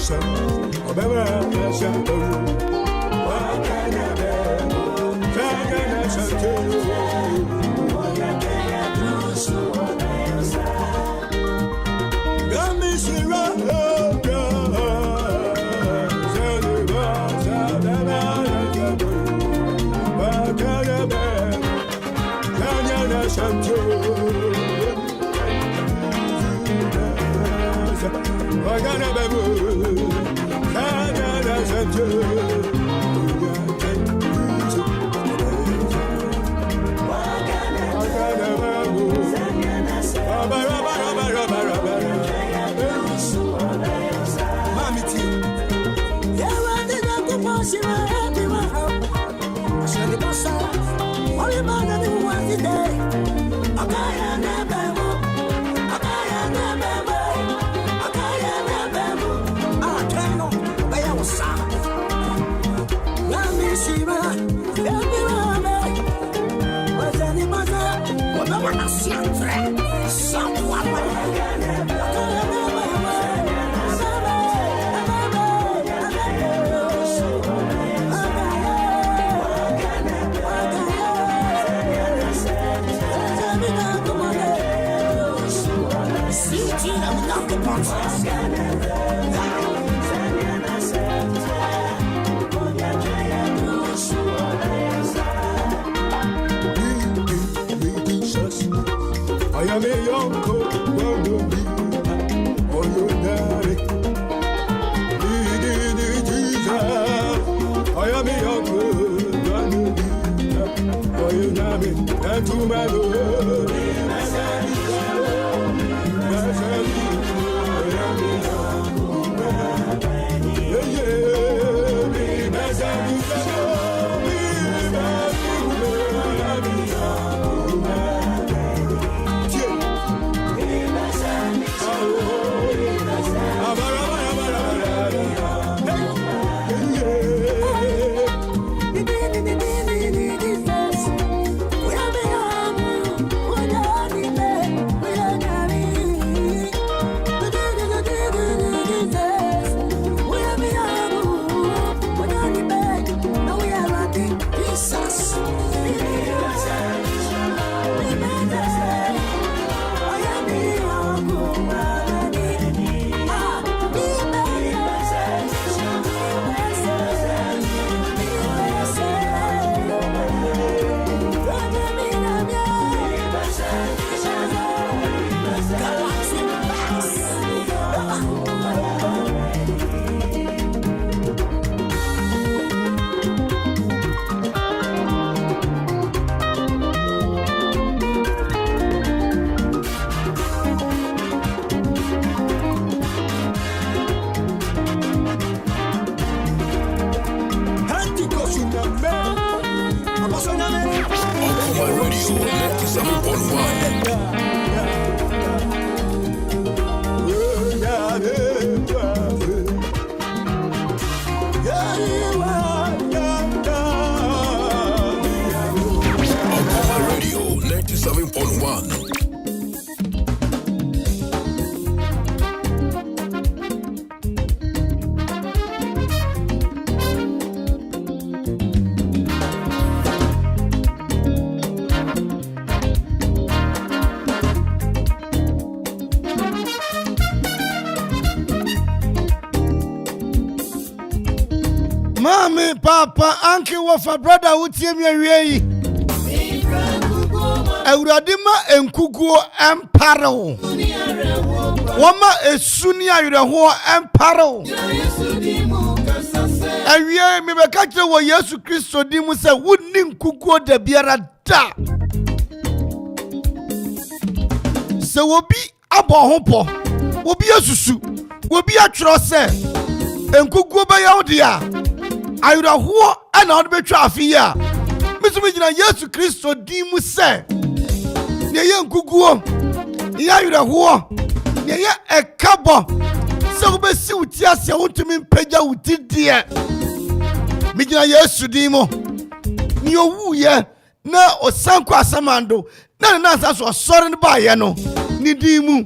She Mommy, Papa, Uncle, Wafa, brother, who team you? Euradima and Kugo and Paro. Wama is Sunia, you the whole and Paro. And we are me catch what Yesu Christo Dimus wouldn't Kugo de Biara da. So will be a bohopo, will be a susu, will be a trust, and Kugo by Audia. I would have who and not be trafia. Mr. Mijina Yesu Christo Dimus say. Young Kuguo, Yaya War, Yaya a cabo. So be suit yes, I want to mean Peja with dear. Mijina Yesu Dimo. Nio woo ye, na or Sanqua Samando, none of us was sorry by Yano. Nidimu,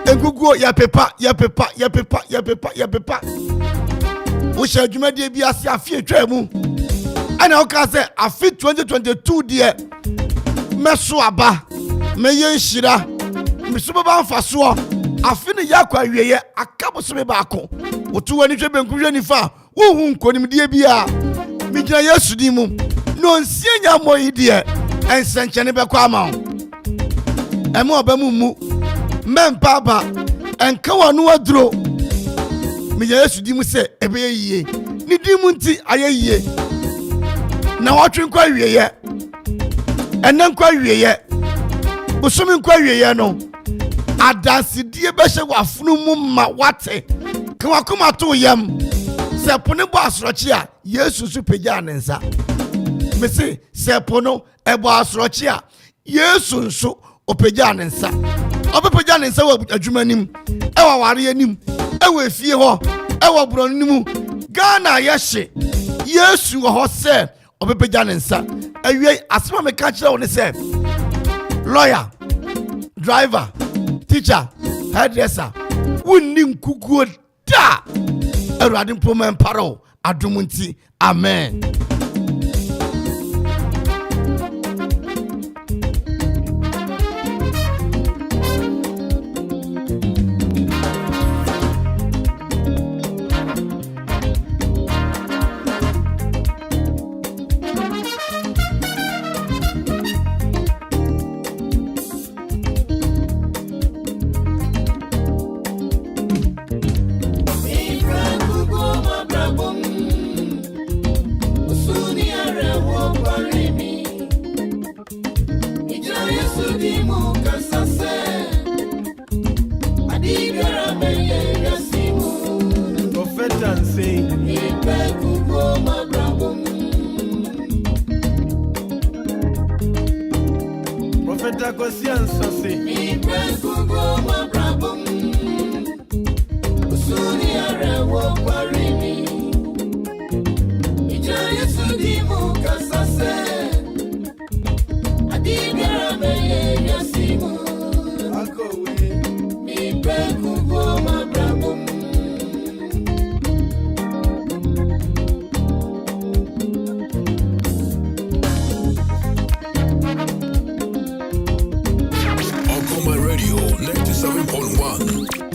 and Kuguo, ya pepa, ya pepa, ya pepa, ya pepa, ya pepa. wo hye adwumadie bi ase afi etwa mu ana wo ka se afi 2022 de meso aba meye nhira meso baba mfaso afi ne yakwa wieye akabo so me baako wotu wani hwe benku hwe nifa wo hu nkonimdie bia migina Yesu di mu no nsie nya moyi de ensenche ne bekwa ama emo obamu mu mempa ba enka wanu aduro migina Yesu di mu se ebeye yie ni di mu nti ayeye na watwe nkwa wieye enen nkwa wieye busumi nkwa wieye no adansidie behye wafunu mu ma wate kan wakoma to yam se pone bo asrochi a Yesu su pegya nensa mese se pono ebo asrochi a Yesu nso opegya nensa opegya nensa wa adwumanim ewa ware anim ewa efie ho ewa bronimu Ghana yehye Yesu ho se opegya nensa awie asema me ka kire woni se lawyer driver teacher hairdresser wunni nkuguo da Erade mpoma emparo adumunti amen. Okoman Radio 97.1.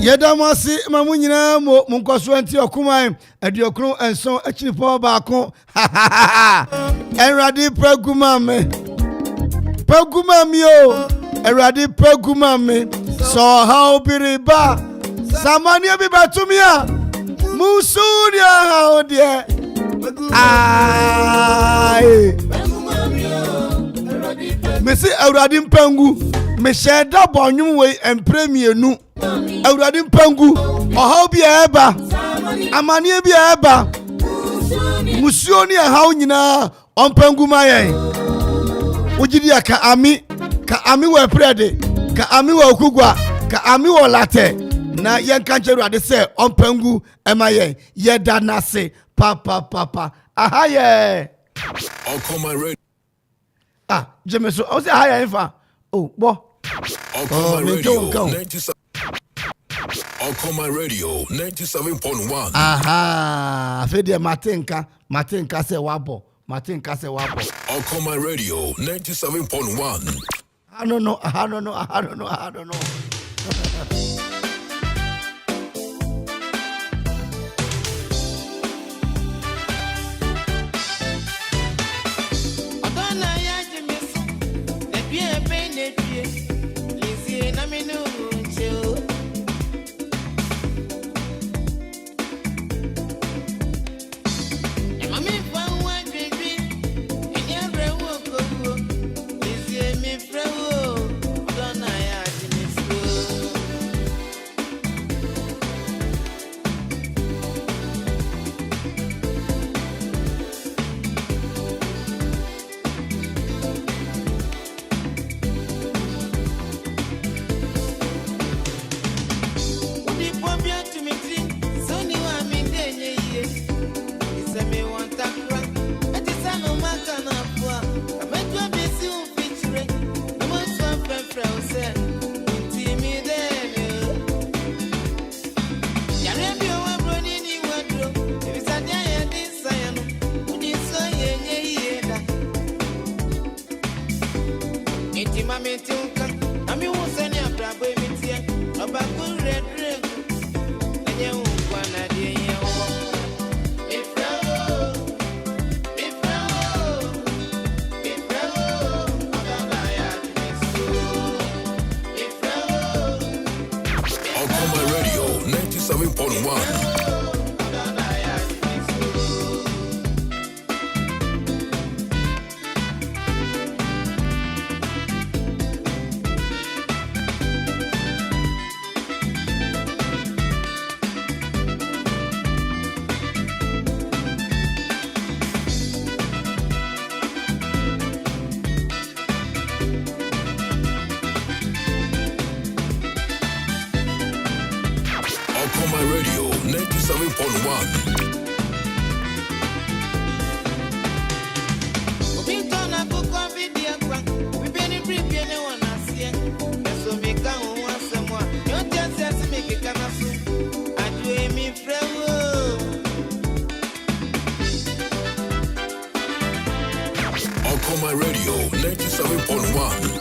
Yedamasi mamunyina mo munkoso anti Okoman adiokron enso achinipo baako Eradi pagumame yo Eradi pagumame so how biriba samani bi batumia musuni how de ai Mesi Eradi mpangu me sheda bonwum we empremienu Awurade mpangu ohaw bi eba amane bi eba musuo ni haw nyina ompangu mayen ugidi ka ami we prede ka ami we okugwa ka ami we late na yenka nche Awurade se ompangu emayen yeda nase papa ahaye Okoman Radio jemeso o se ahaye ifa bo Okoman Radio 97. Okoman Radio 97.1. Aha, fede matenka se wabo. Okoman Radio 97.1. I don't know. 97.1. Okoman Radio 97.1.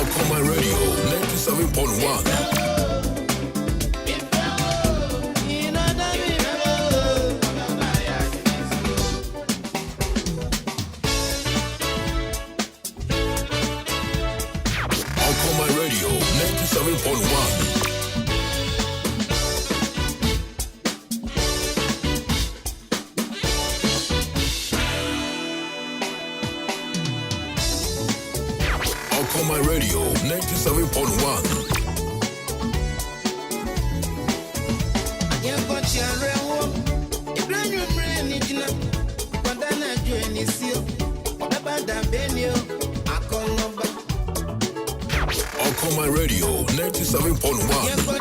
Okoman Radio 97.1. Okoman Radio 97.1. Okoman Radio 97.1. Okoman Radio 97.1. Okoman Radio 97.1.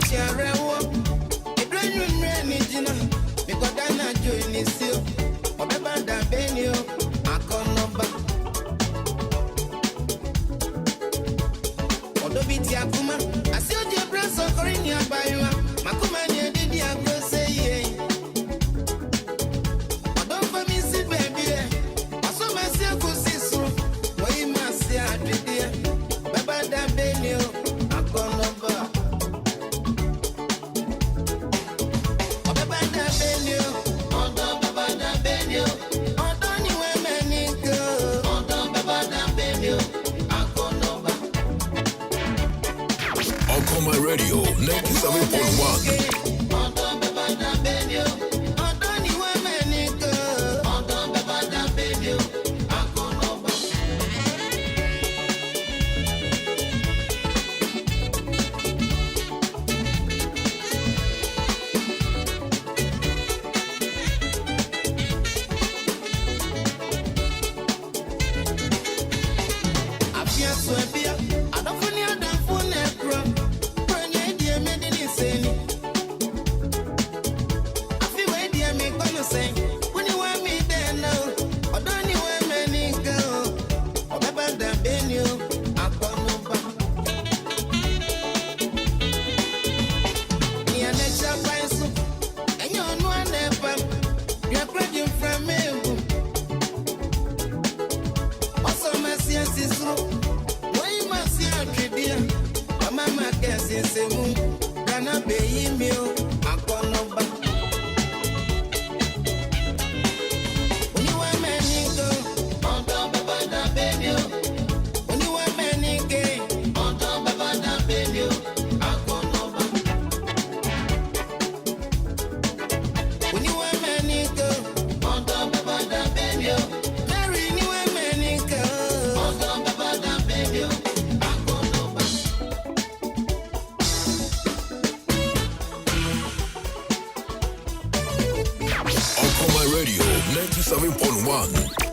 Radio 97.1.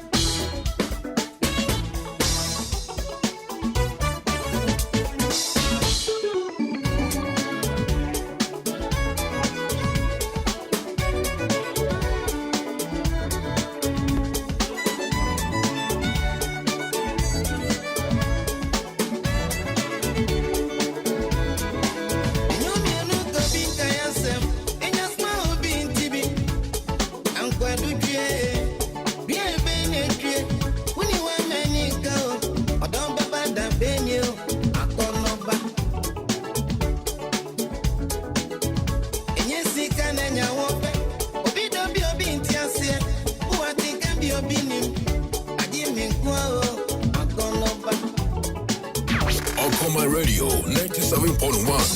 Okoman Radio 97.1.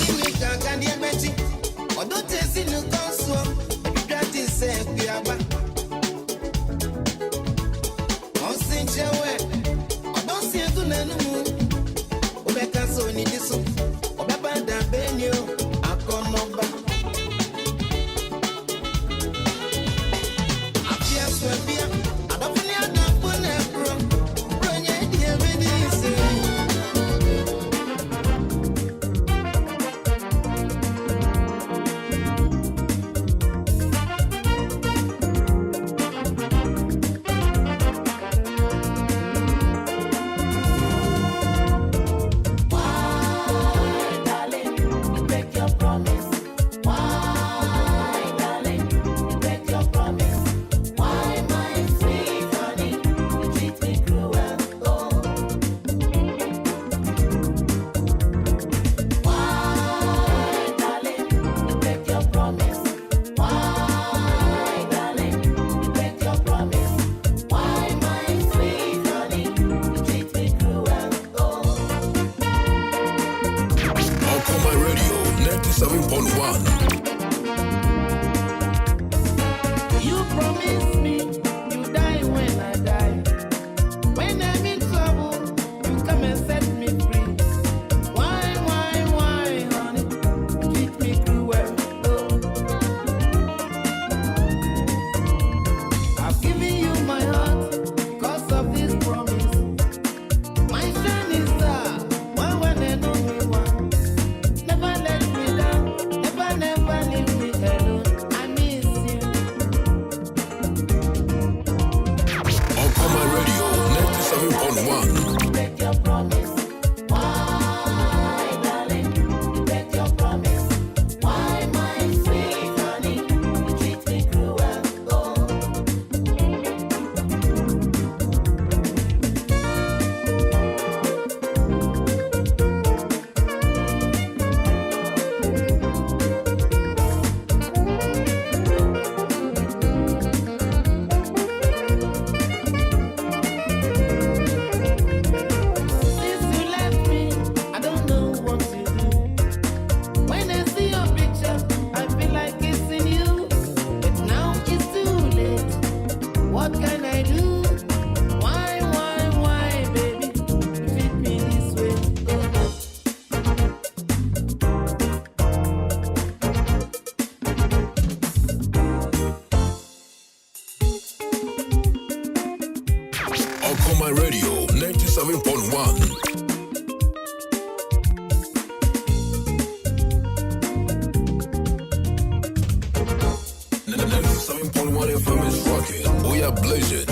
Okoman Radio 97.1. FM is rocking. We are blazing.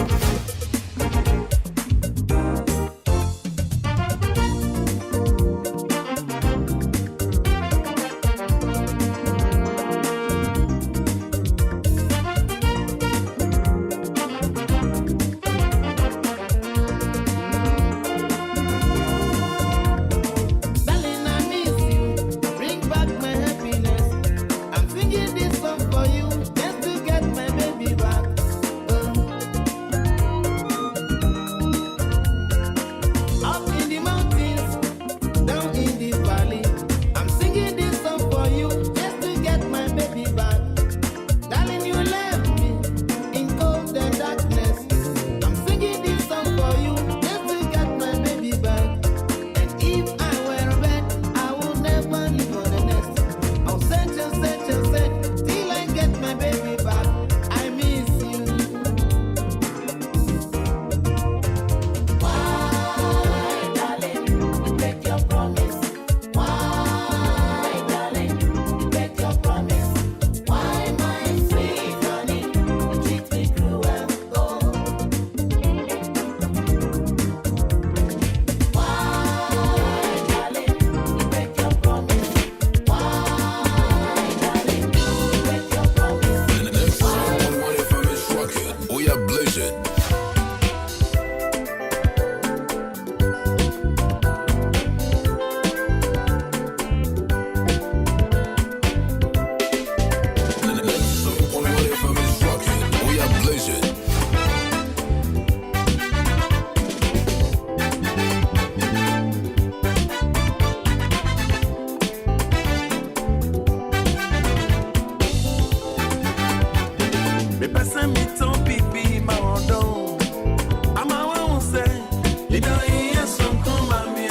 This song for you, just to get my baby back. Me person me to pipi my ondo. I'm a won't say. You don't hear some come at me.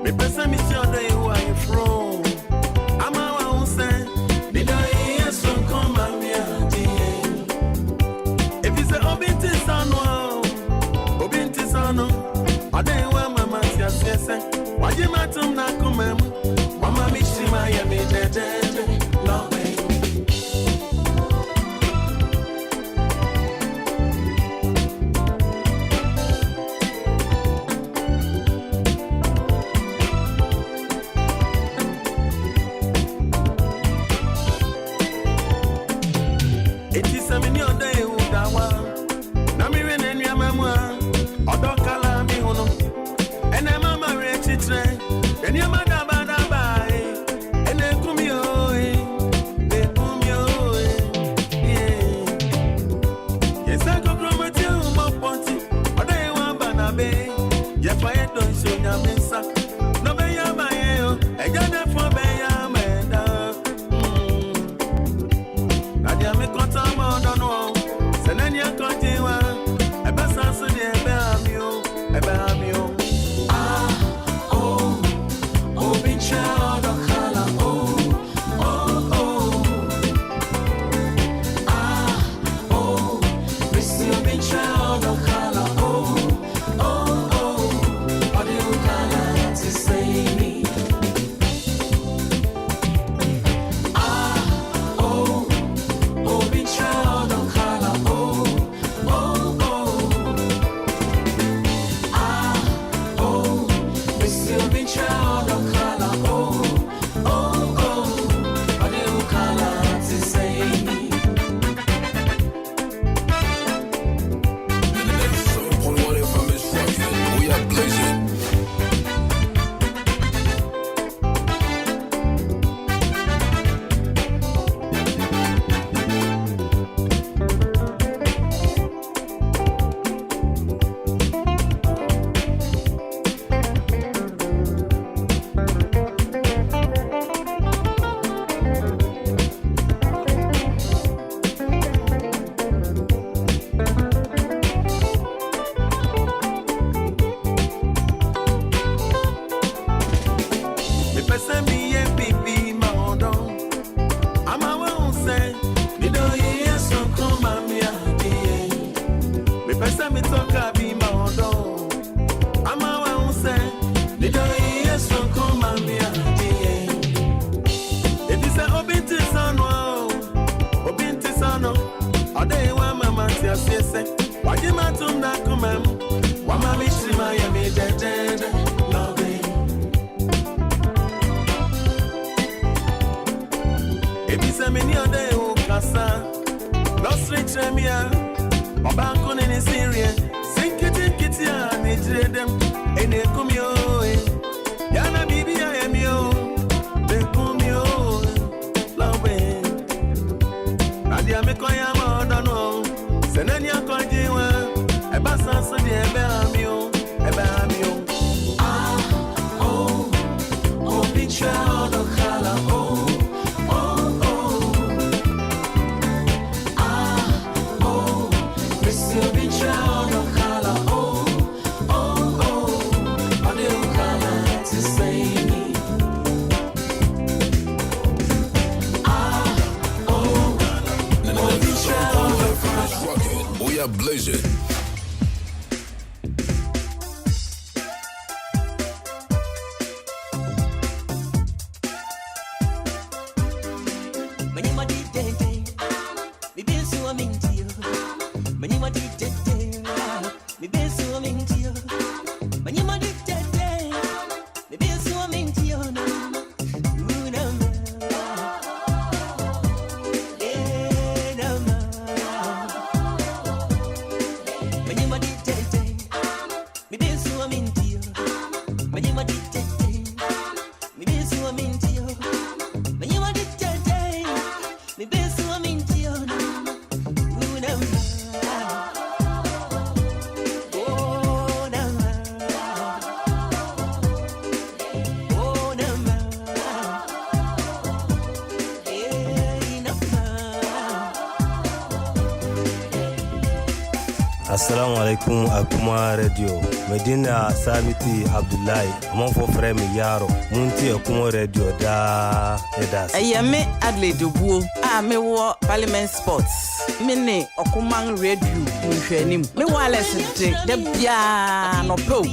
Me person me sure they where you from. I'm a won't say. You don't hear some come at me. If you say Obinti Sano, Obinti Sano, I don't want my man to say. Why you matum na kumem? Mama mishima ya me dead. No way. It is a million day who da one. Namirin and Yamama, or Docala Mihono, and a mamma rich train, and your mother bada by, and then come yo, they come yo, yeah. Yes, I go from a two more ponty, or they want banabe, yet I don't show your missa. No bay, I got that for bay, Nadia me conta mo dono senanya kontiwa e ba sanso de e ba amio ah oh open child of color oh ah oh miss you open child of color oh what do you color to say me Blazing. Assalamu alaikum Akuma Radio. Medina Sabiti Abdullahi. Mon for frère Yaro. Munti Akuma Radio da edas. Ayame Adley Dubu. Me wo Parliament Sports. Mene Okoman Radio nhwenim. Me wa lesson de bia no po.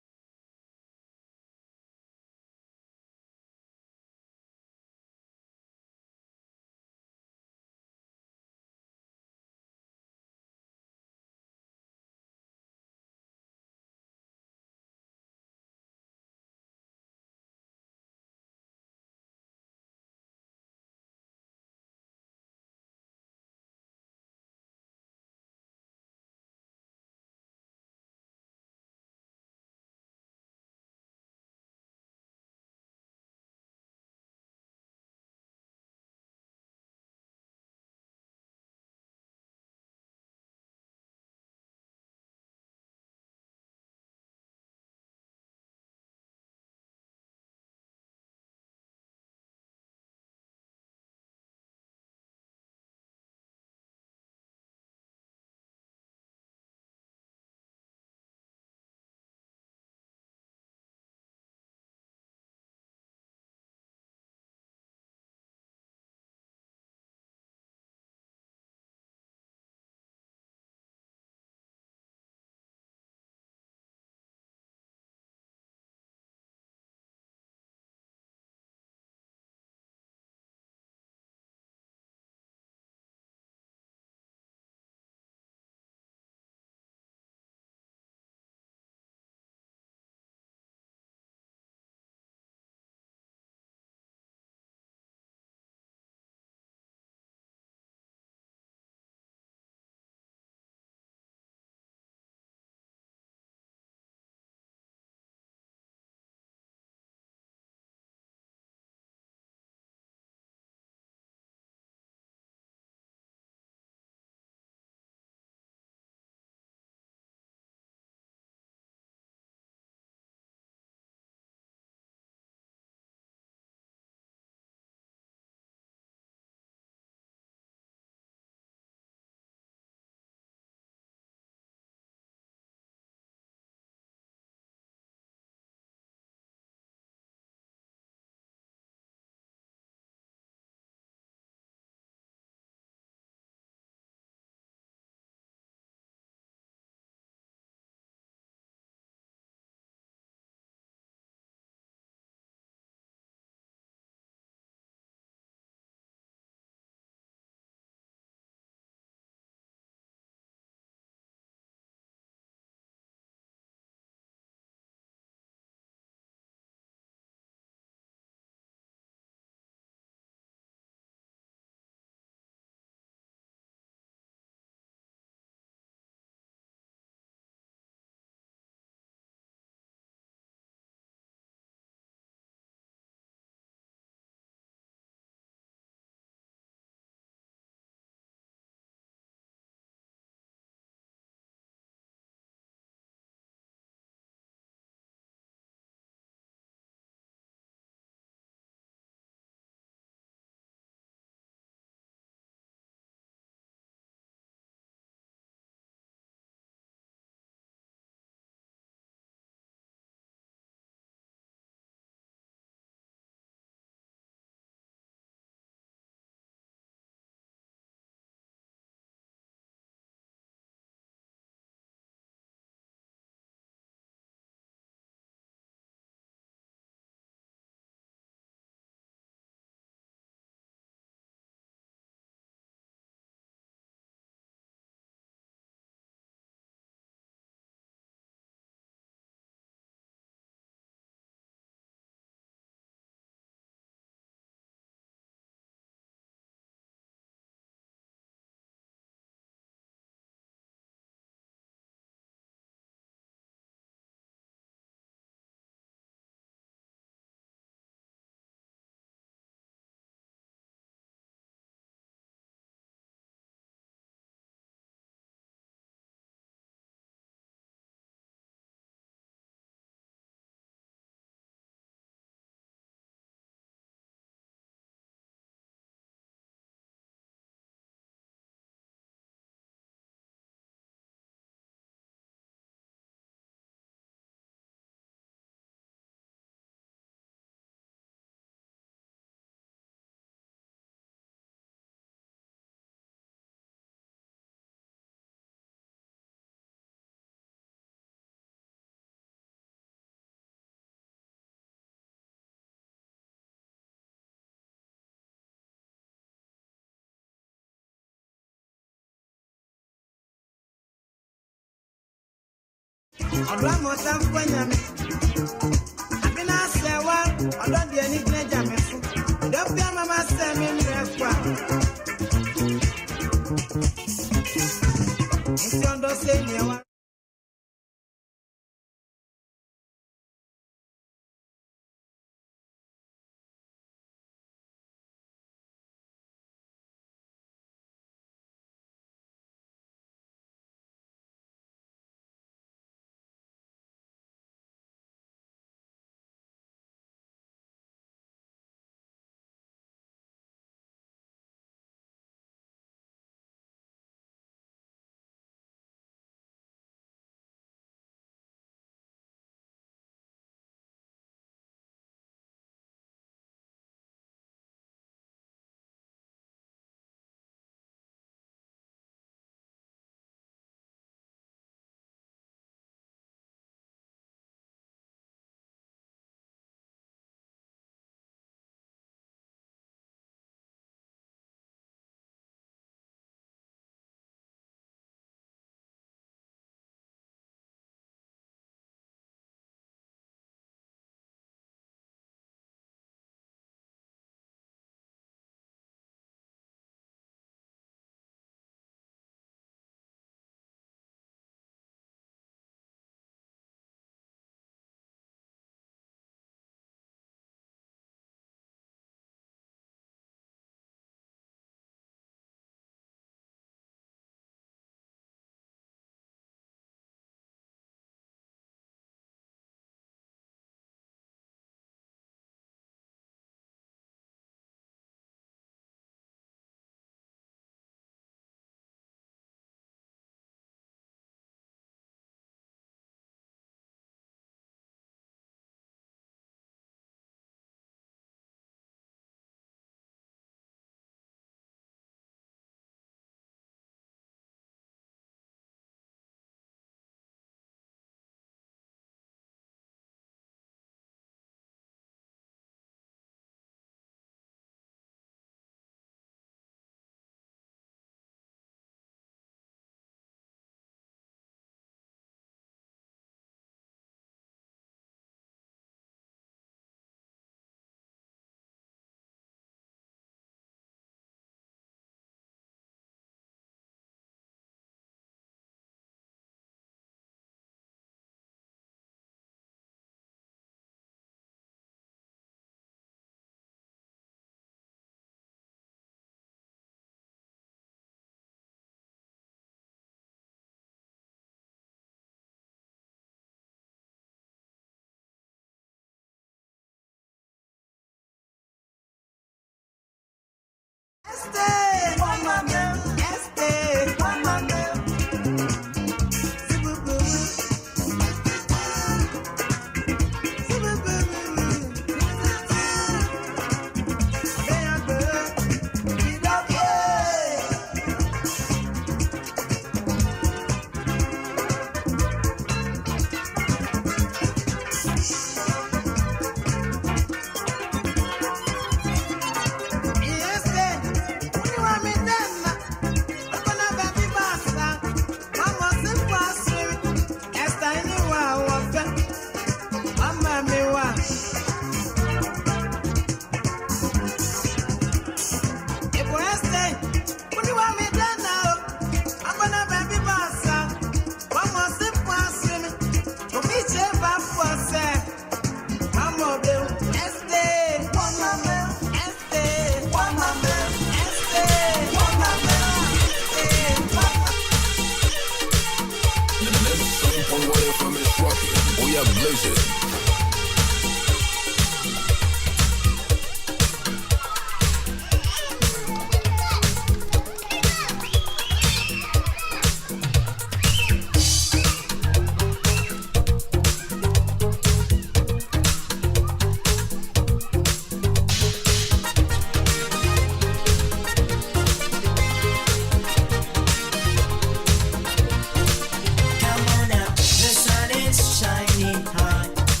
Come on up, the sun is shining high.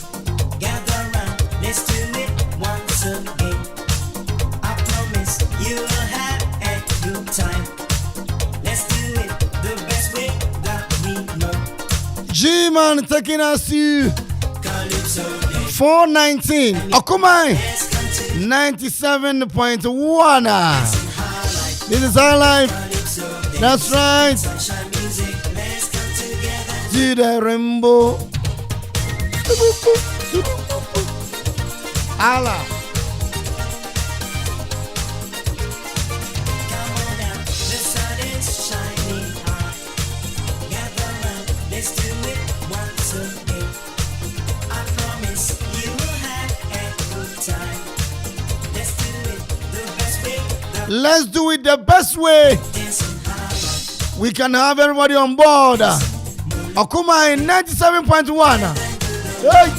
Man taking us to 419. Okoman 97.1. This is our life. That's right. To the rainbow. Allah. Let's do it the best way. We can have everybody on board. Okoman 97.1. Hey,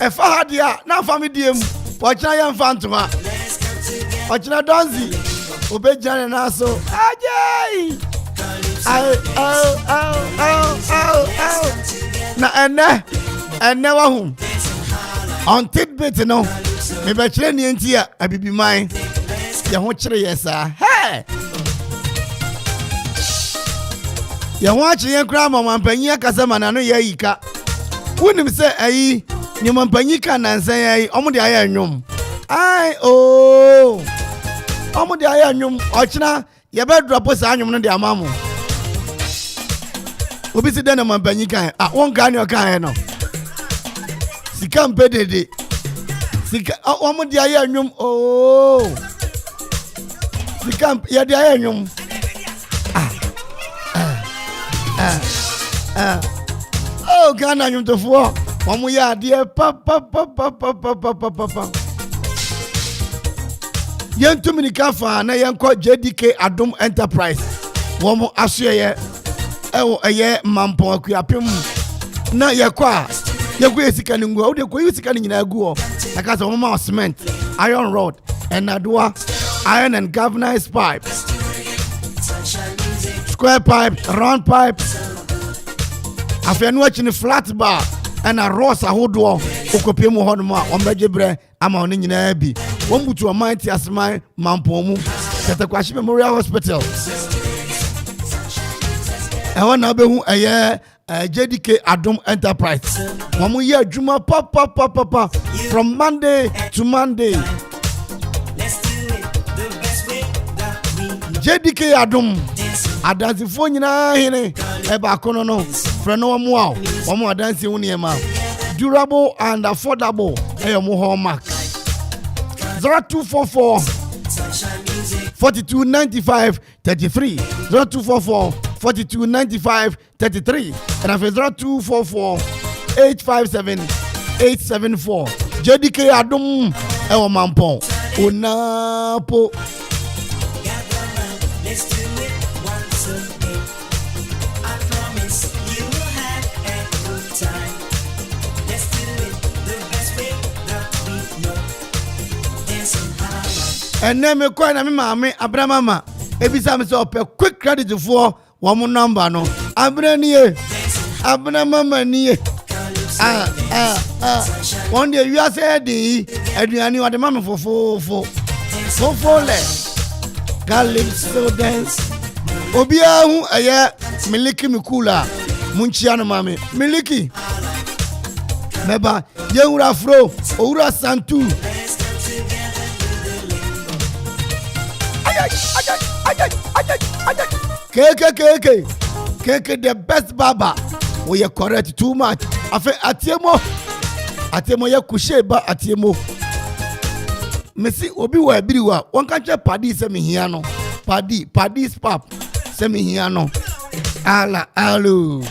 if I had ya, now family DM, watch I am Fantoma. Watch na Donzi, Obey Jan and Aso. Ajay! Na and never home. On tidbit, you know. Maybe I train you into here, I be mine. You want to yes, sir. Hey! You watch your grandma, man, Penya Casaman, I know Yaika. Wouldn't him say, aye, you man Penica and say, Omo the iron room. Aye, oh, Omo the iron room, Ochna, you better drop us on your mamma. We'll be sitting on my Penica. I won't gun your kind. She can't pay the day. Omo the iron room, oh, she can't, yeah, the iron room. Oh, Ghana, you to four. One more year, dear papa. Young too many cafa, na young called JDK Adum Enterprise. One more assure a year, Mampo, Kuapim. Na yakwa, Yaku sickening go, the Quay sickening in a go. Like as a woman of cement, iron rod, and Adua, iron and galvanized pipe. Square pipe, round pipe. After watching the flat bar and a rosa hoodoo, Okopemu Honma, Ombejebre, Amon in Abbey. One put to a mighty as my Mampomu, Tatakwashi Memorial Hospital. And one number a year, JDK Adum Enterprise. 1 more year, Juma papa from Monday to Monday. JDK Adum. Adansi phone na hene eba kono no freno omo a omo adansi uniema durable and affordable mo hallmark 0244 4295 33 0244 4295 33 and after 0244 857 874 JDK Adum ewo mampon onapo. And then me call na me mama Abramama. Ebisa me say ope quick credit for one number no. Abramama ni. One day you are say di aduani wa de mama fofo le. Calypso dance. Obia hu aya miliki mikula. Munchia no mama. Miliki. Meba yewura fro, owura santu. KK the best baba. We are correct too much. Afe atiemo ya kushe ba atiemo. Mesi obi wa ebiriwa. One kanche padi se mi hiano. Padi spap se mi hiano. Ala alu.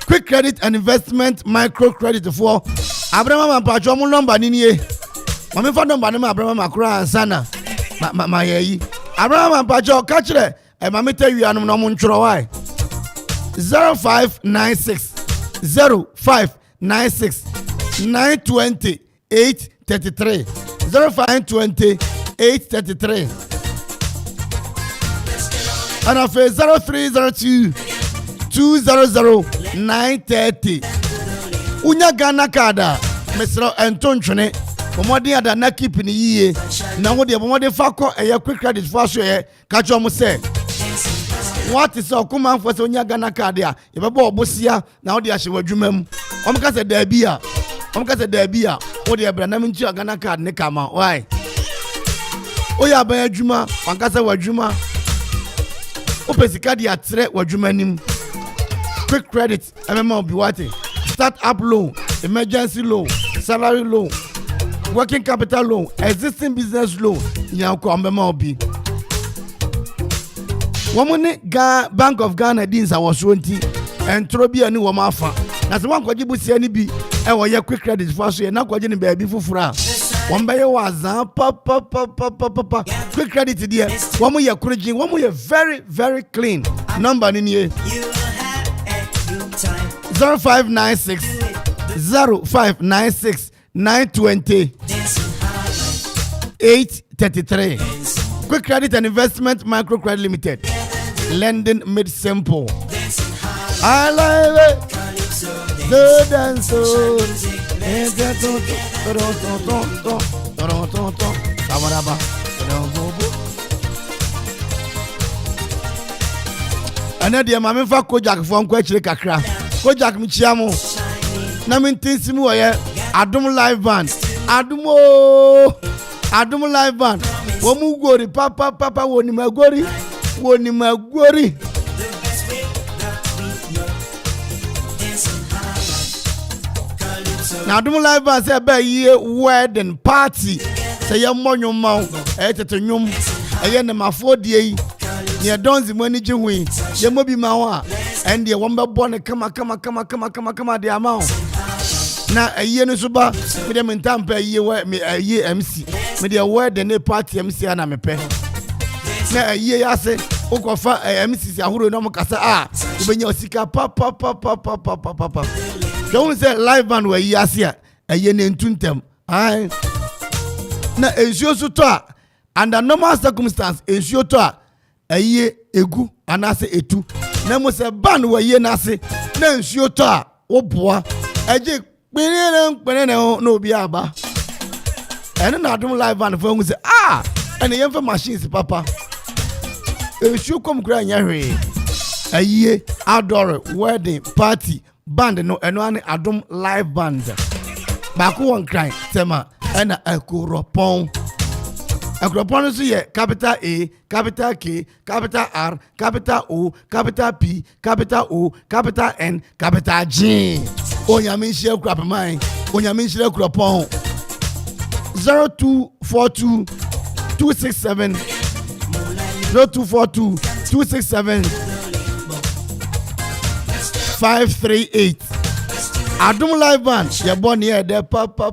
Quick credit and investment micro credit for Abraham Pacho mo number ni nie. Mami fa number ni ma Abraham akura ansana. Ma yeyi. Abraham Pacho kachire e mami te wi anum no mo ntworo wai. 0596 920 833 0520 833 and of 0302 200 930 unya Ghana kada Mr. Antonchone pomodi ada na keep ni yiye na wo de pomodi fa ko eye quick credit for so ye ka cho mo say what is Okoman for Sonia Ghana card ya yebebo obosia na odi ahye wadwuma mu omka se da bia odi ebra na minchi Ghana card ne kama why oya ban adwuma wanka se wadwuma opesika dia tre wadwuma nim quick credit emema obi wate start up loan emergency loan salary loan working capital loan existing business loan yanko emema obi womune Bank of Ghana dins awoso nti entro bia ni wo mafa na se wankwaje busia ni bi e wo ye quick credit for so ye na kwaje ni baabi fufura wombaye wazan pa quick credit dia womu ye kurigin womu ye very very clean number ni nie 0596 920 833 Quick Credit and Investment Micro Credit Limited. Lending made simple. I love it. Good and so. And then my fa Kojak from Kwechile Kakra. Kojak Michiamo. Namin Tinsimu Adum Live Band. Adum Live Band. Womu gori papa woni magori na Adum Live Band say be ye wedding party say ye monyo maw tetenyum eye ne mafodie yi ne donzi mani jihui ye mobi mawo a and ye won be born kama de amaw na eye no so ba me de mentampa eye MC me de wedding ne party MC ana mepe na eye yase ukofa MC si ahuro no mkasa ubenya osika papa don't say live band we yase eye ne ntuntem ai na ensuo so to under normal circumstance ensuo to eye egu anase etu na mo se band we ye nase na ensuo to oboa eje pere no obi aba ene na Adum Live Band for ngu say ene yemfa machines papa ensuo kom kra nya hwe aye adore wedding party band no eno ane Adum Live Band ba ko won kran tema ena akuropon so ye capital A capital K capital R capital O capital P capital O capital N capital G onyame share crap mine onyame share akuropon 0242 267 538 Adum Live Band ye born here there papa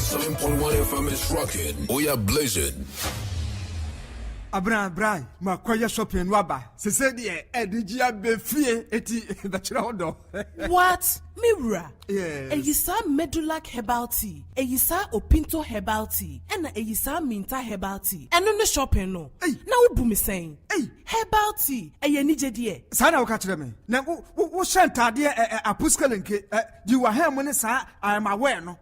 97.1 FM is rocking. We are blazing. Abra, ma kwaya shopping waba. Se se die edigia be fie eti bachira odo. What? Mirror. Yes. Eyisa Medulac herbal tea. Eyisa Opinto herbal tea. And Eyisa Minta herbal tea. And no shopping no. Hey. Now who me saying? Hey. Herbal tea. Eye ni jedie. Sana wakachire me. Na wo shanta de apuskelenke di wa ha mo ne sa I am aware no.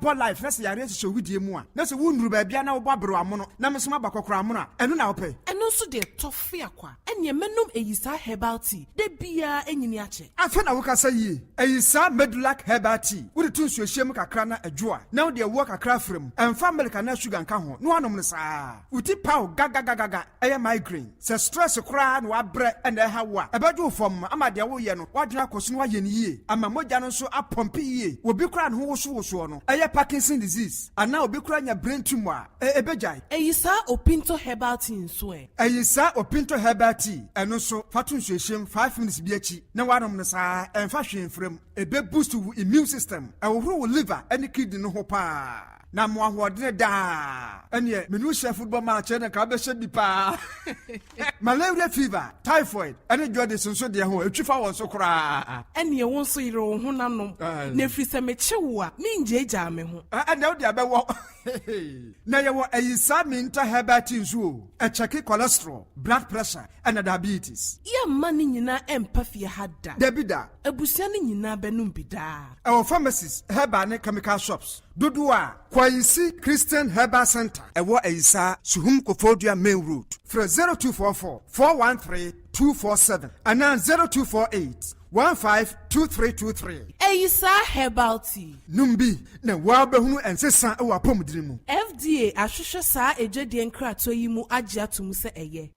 Bo life na se yare hye widie mu a. Na se wo nduru ba bia na wo babro amono. Na me so mabakokora amono. Eno na wo pe. And also de toffee akwa. Enye menum Eyisa herbal tea. De bia enyini ache. Afa na wo kasa yi. Eyisa Medulac herbal tea. Wo de tun so hye kakra na adwo a. Na wo de wo kakra frem. Emfa America na sugar nka ho. No anom ne sa. Uti pow gaga. Eye migraine. Se stress kra na wa bre and ha wo a. Ebedu fom ama de wo ye no. Wadwena koso no ye ne yie. Ama mogya no so apompe yie. Obi kra no wo so no. Eye Parkinson disease. Ana obi kra nya brain tumor. Ebejai. Eyisa Opinto herbal tea nso e. Eyisa Opinto herbal tea. Eno so fatun so hye 5 minutes bi achi. Na wanom ne sa emfa hwe mfrem. Ebe boost wo immune system. Ewo wo liver any kidney no ho pa. Na mo ahodene da. Ene menu share football match na ka be hye bi pa. Malaria fever, typhoid, ene jode sonso de ho etwifa won so kra. Enye won so yire wo honanom. Na firi se me chewo a, me njeja me ho. Ene wo de abewo. Na ye wo Eyisa Minta herbal tea nso. E check cholesterol, blood pressure, and diabetes. Ya mani nyina empa fie hada. Debida. Abusia ni nyina benum bida. Our pharmacies, herbal and chemical shops. Dodua, Kwayisi Christian Herbal Center. Ewo Eyisa Suhum Kofodia Main Road. From 0244 413 247 and now 0248 152323. Eyisa herbal tea. Numbi na wabehunu ensesa ewa pomdirimu. FDA ahwehwe saa ejadie nkrato yi mu agye atum se eye.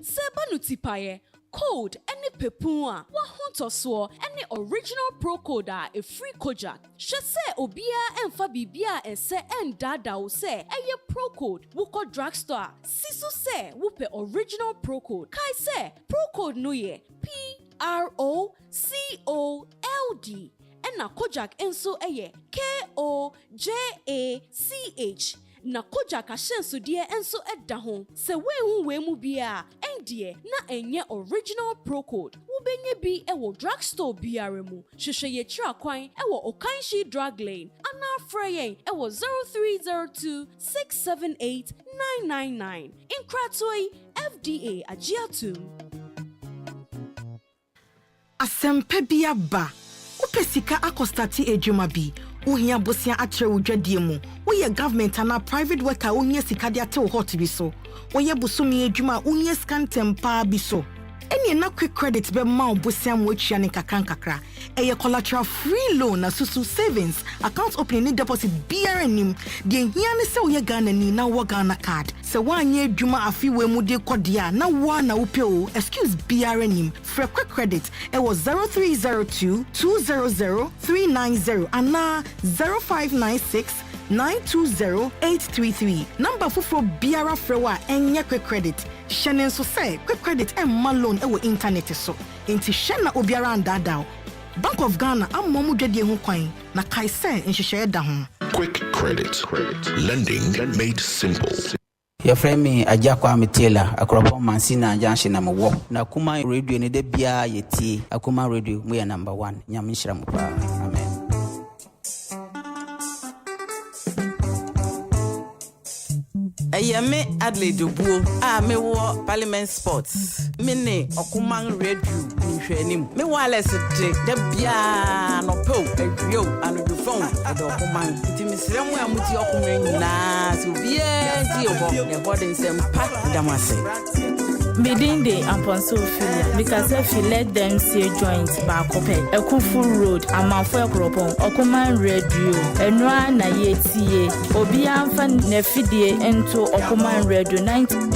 Sebanu tipaye code any pepua wa hontoso any original pro code a free kojak shese obia emfa bibia ese endada wo se eye pro code wo ko drugstore sisu se wo pe original pro code kai se pro code no ye PROCOLD ena kojak enso eye KOJACH na kojak ashenso die enso edda ho se wehu we mu bia endie na enye original pro code wo benye bi ewo drugstore biare mu hwehwe ye kira kwan ewo Okanshi drug lane ana freyen ewo 0302 678 999 inkratoi FDA agiatum Asempe bia ba upesika akostati ejuma bi uhia bosia atre udwadie mu woye government ana private worker uhia sika de ate hot bi so woye busumi ejuma uhia scan tempa bi so eni na quick credit be ma obosia mu atwa ne kakra eye collateral free loan na susu savings account opening deposit BRNim de hia ne se woye Ghana ni na wo Ghana card se wanye ejuma afiwe mu de kodia na wo na upeo excuse BRNim for quick credit it was 0302 200 390 and 0596 920-833. Number for Biara Frewa and quick credit. Shannon so say quick credit and malone ewo internet so. Inti Shanna Obiara and Dadao. Bank of Ghana am momu dedi ho kwan na kaisen in share da ho. Quick credit. Lending made simple. Your friend me Ajakwa Mitela, Akropo Mansina Junction number 1. Na kuma radio ni de bia yeti. Akuma radio we are number 1. Nyamishra mupa. Amen. Ayame Adelaide Buo me wo Parliament Sports me Okoman Radio nhwenim me wireless de bia no po adrio anu do phone de Okoman timisire mu amuti Okoman nyina so bia ti obo ne body nsem pa damase Midinde Apostle Filia because if you let them see joints back up Ekufu Road Amanfo Ekropon Okoman Radio enwa na yetie obi amfa nefidie ento Okoman Radio 90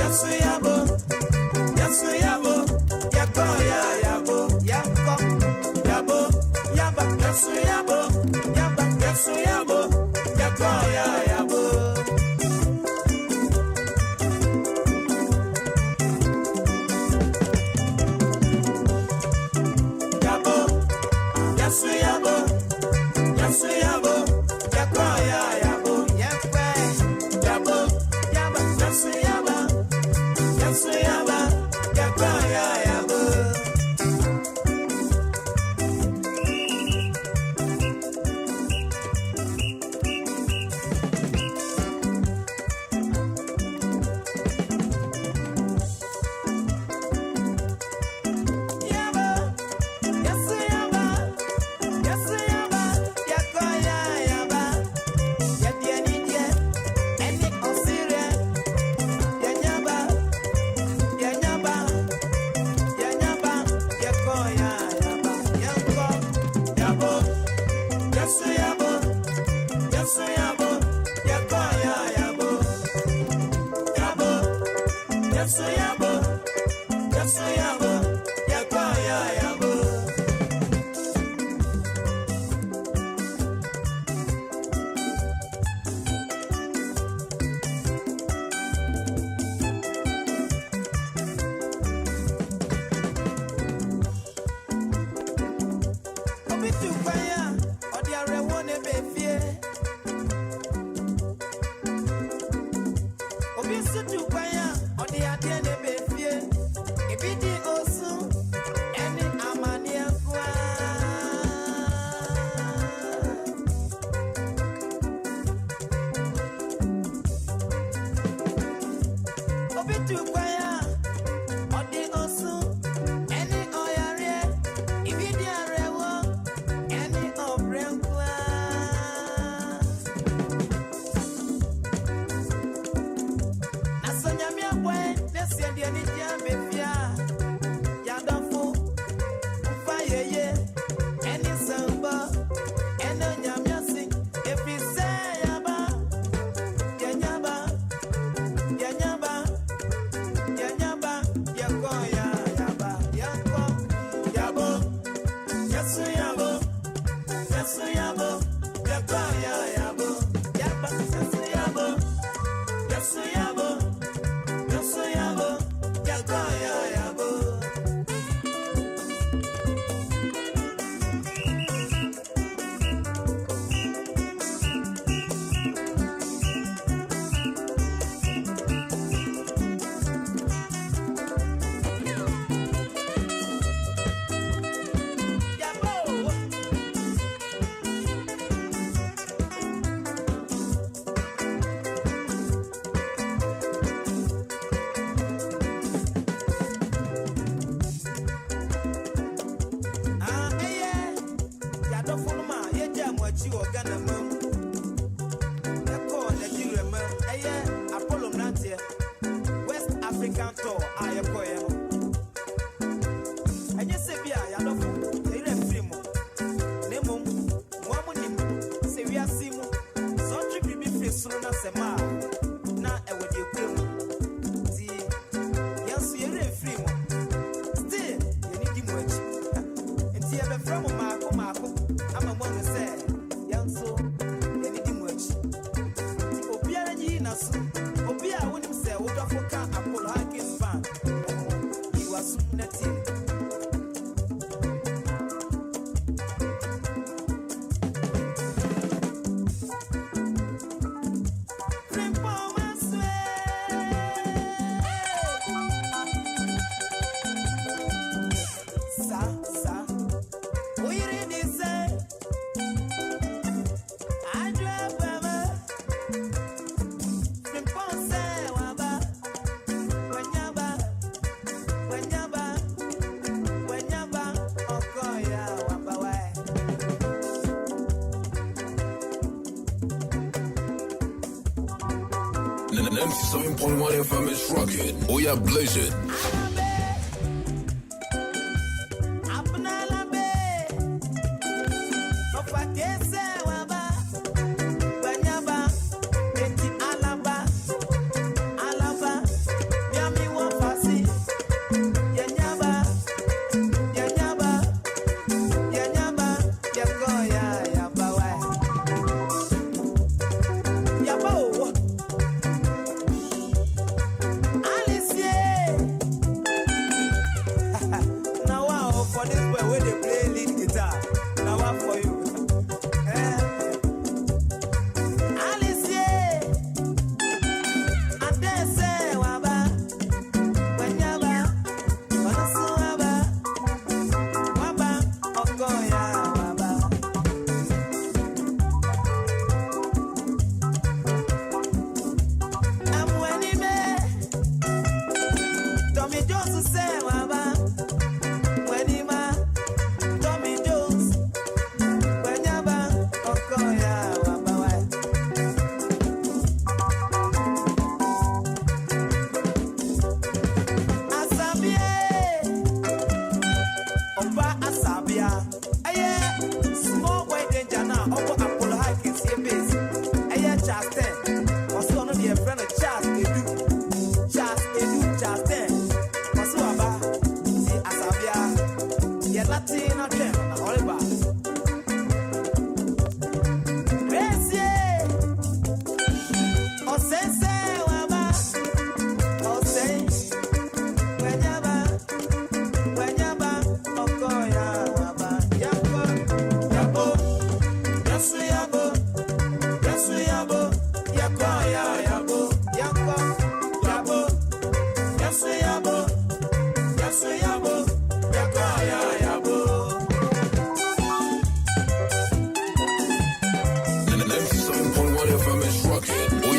Yes, we are. 97.1 FM is rocking. Oh yeah, blaze it.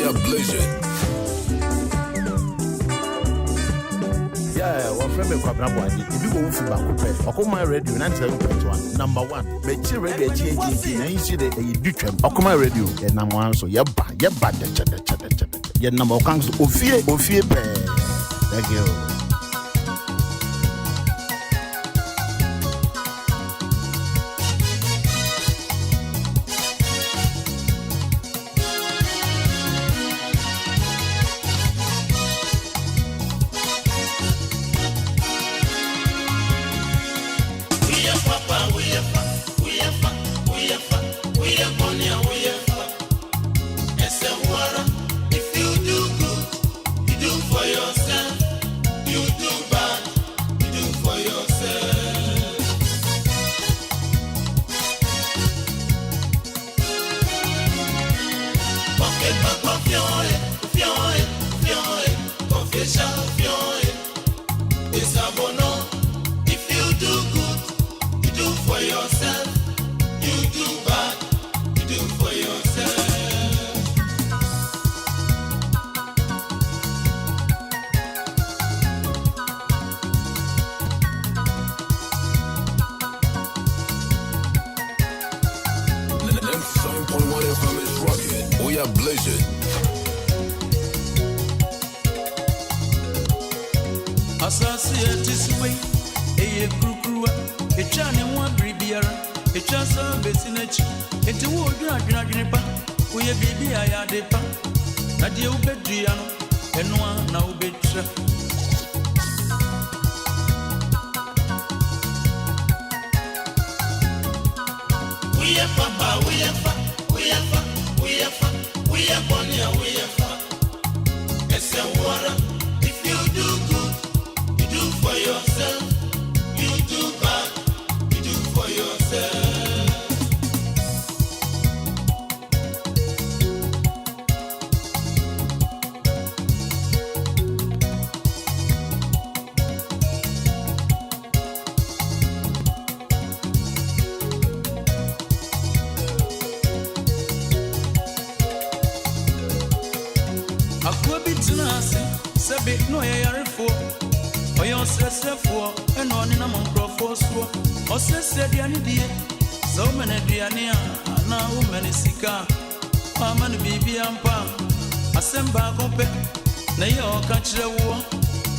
are blazing. Yeah, one friend of Kwabnabwadi, if you go for Okoman Radio 97.1, number 1. Betty Radio TNT, and you see the Okoman Radio, and number 1, so yeah, number of comes Ophir, thank you.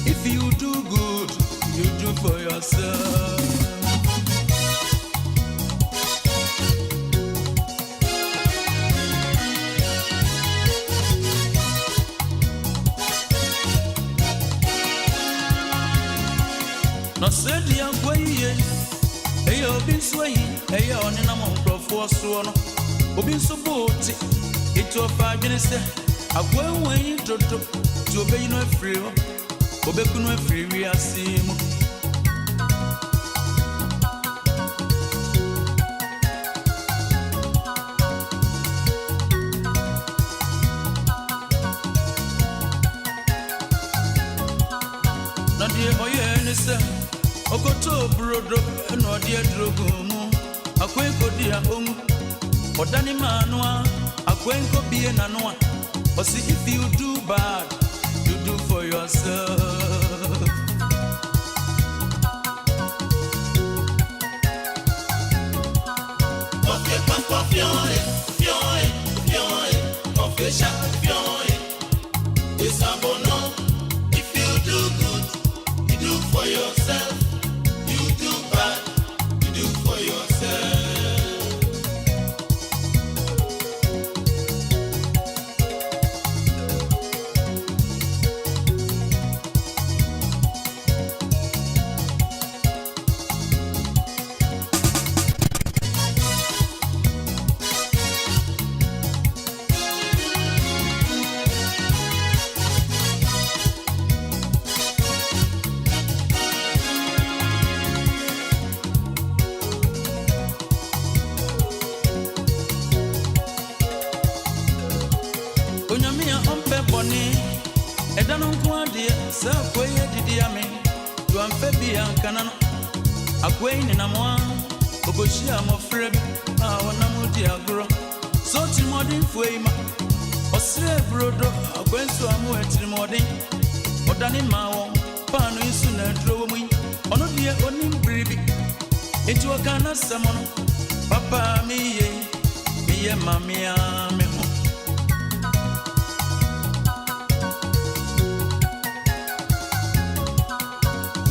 If you do good, you do for yourself. No said ya way, ayo bin sway, ayo on in a month for so no. Obin so boat, it to a 5 minutes. I go away to obey no free. Obekuno free we are seeing. Nadia Oyenisa, Okoto Brodo, and Odia Drogumu, a quenco dear home, or Danny Manua, a quenco be an anua, or see if you do bad. You do for yourself. Okay, papa, official, it's a bono. If you do good, you do for yourself. You do bad, you do for yourself. Akweni na mwa okoshia mo frem a wona mudi agro so ti modin fuema Osre brodo, Gwensu amu etimodi. Odani mawo, pano isu na dromi. Ono die onim bribi. Eti wakana samono. Papa miye mamia me ho.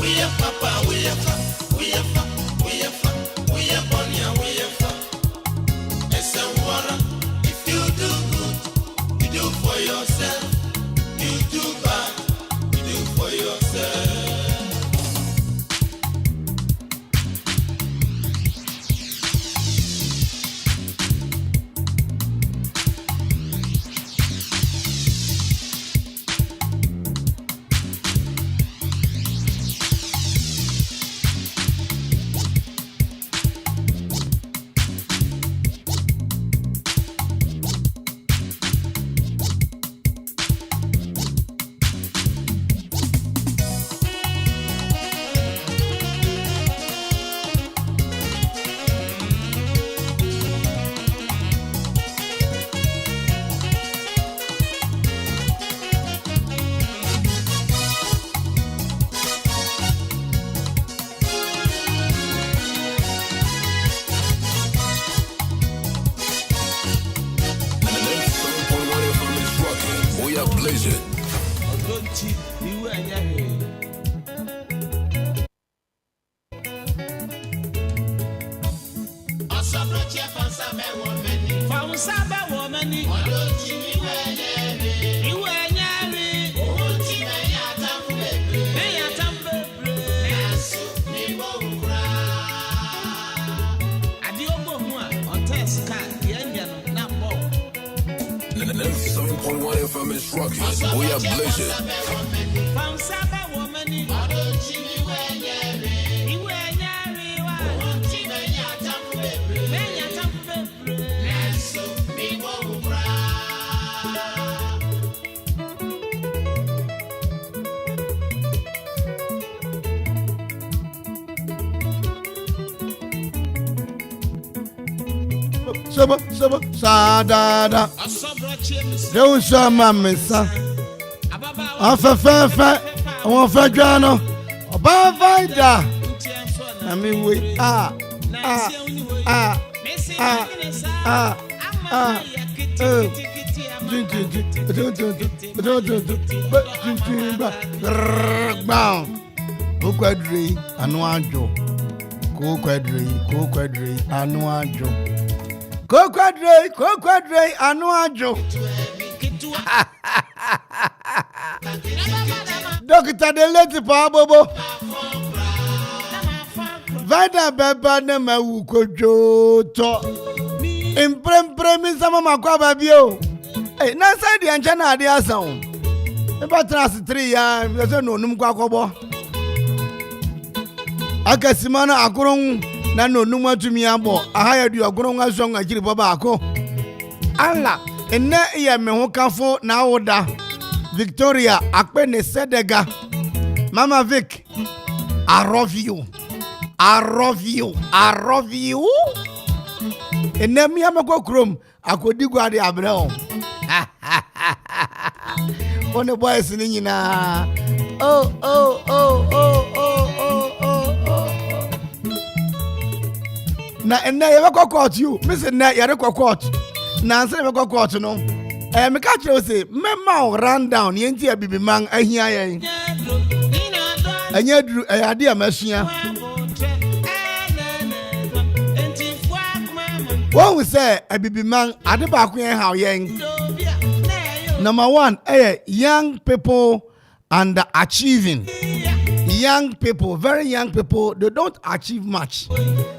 We are papa, we are fa, we are fa, we are fa, we are bonia, we are fa. Esa wara, if you do good, you do for yourself. You do bad, you do for yourself. We are blazing. Saba sadada. Don't show my missa. Afefe, won fe jano. Oba vaida. I mean we Kokwadri anu ajo. Kokwadri anu ajo. Kokwadri anu ajo. Doctor de leti pa bobo. Vada beba ne mawu kojo to. Imprem sama Akwaaba bio. Eh na side ya ncha na ade asan. E ba trans 3 ya, me se no num kwa kobo. Akasimana akoron na no num atumi abo. Aha ya du akoron aso ngakiri baba ako. Allah enne ya me ho kafo na woda. Victoria Akpene Sedega. Mama Vic, I love you. And then me am go chrome. I could do what the abro. On the boys in na. Oh. Na and now you go court you. Miss na you go court. Na say you go court no. Me catch you say mema run down yenti abibi man ahia yen. Anya dru ade amasua. What we say abibi man ade ba ko yen how yen. Number 1, young people and achieving. Young people, very young people, they don't achieve much.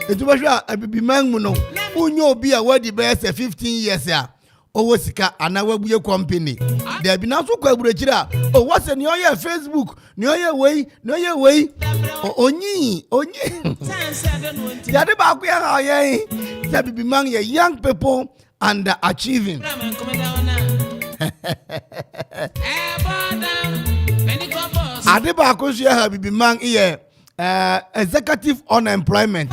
It was abibi man no. Unyo bi a what the best 15 years ya. Owo sika anawabuye company. There be now so kwaburechira. Oh what's in your Facebook? No way. Onyi. Yade ba kwa ha yen. That be man young people and achieving. Ade ba ko so ya be man executive unemployment.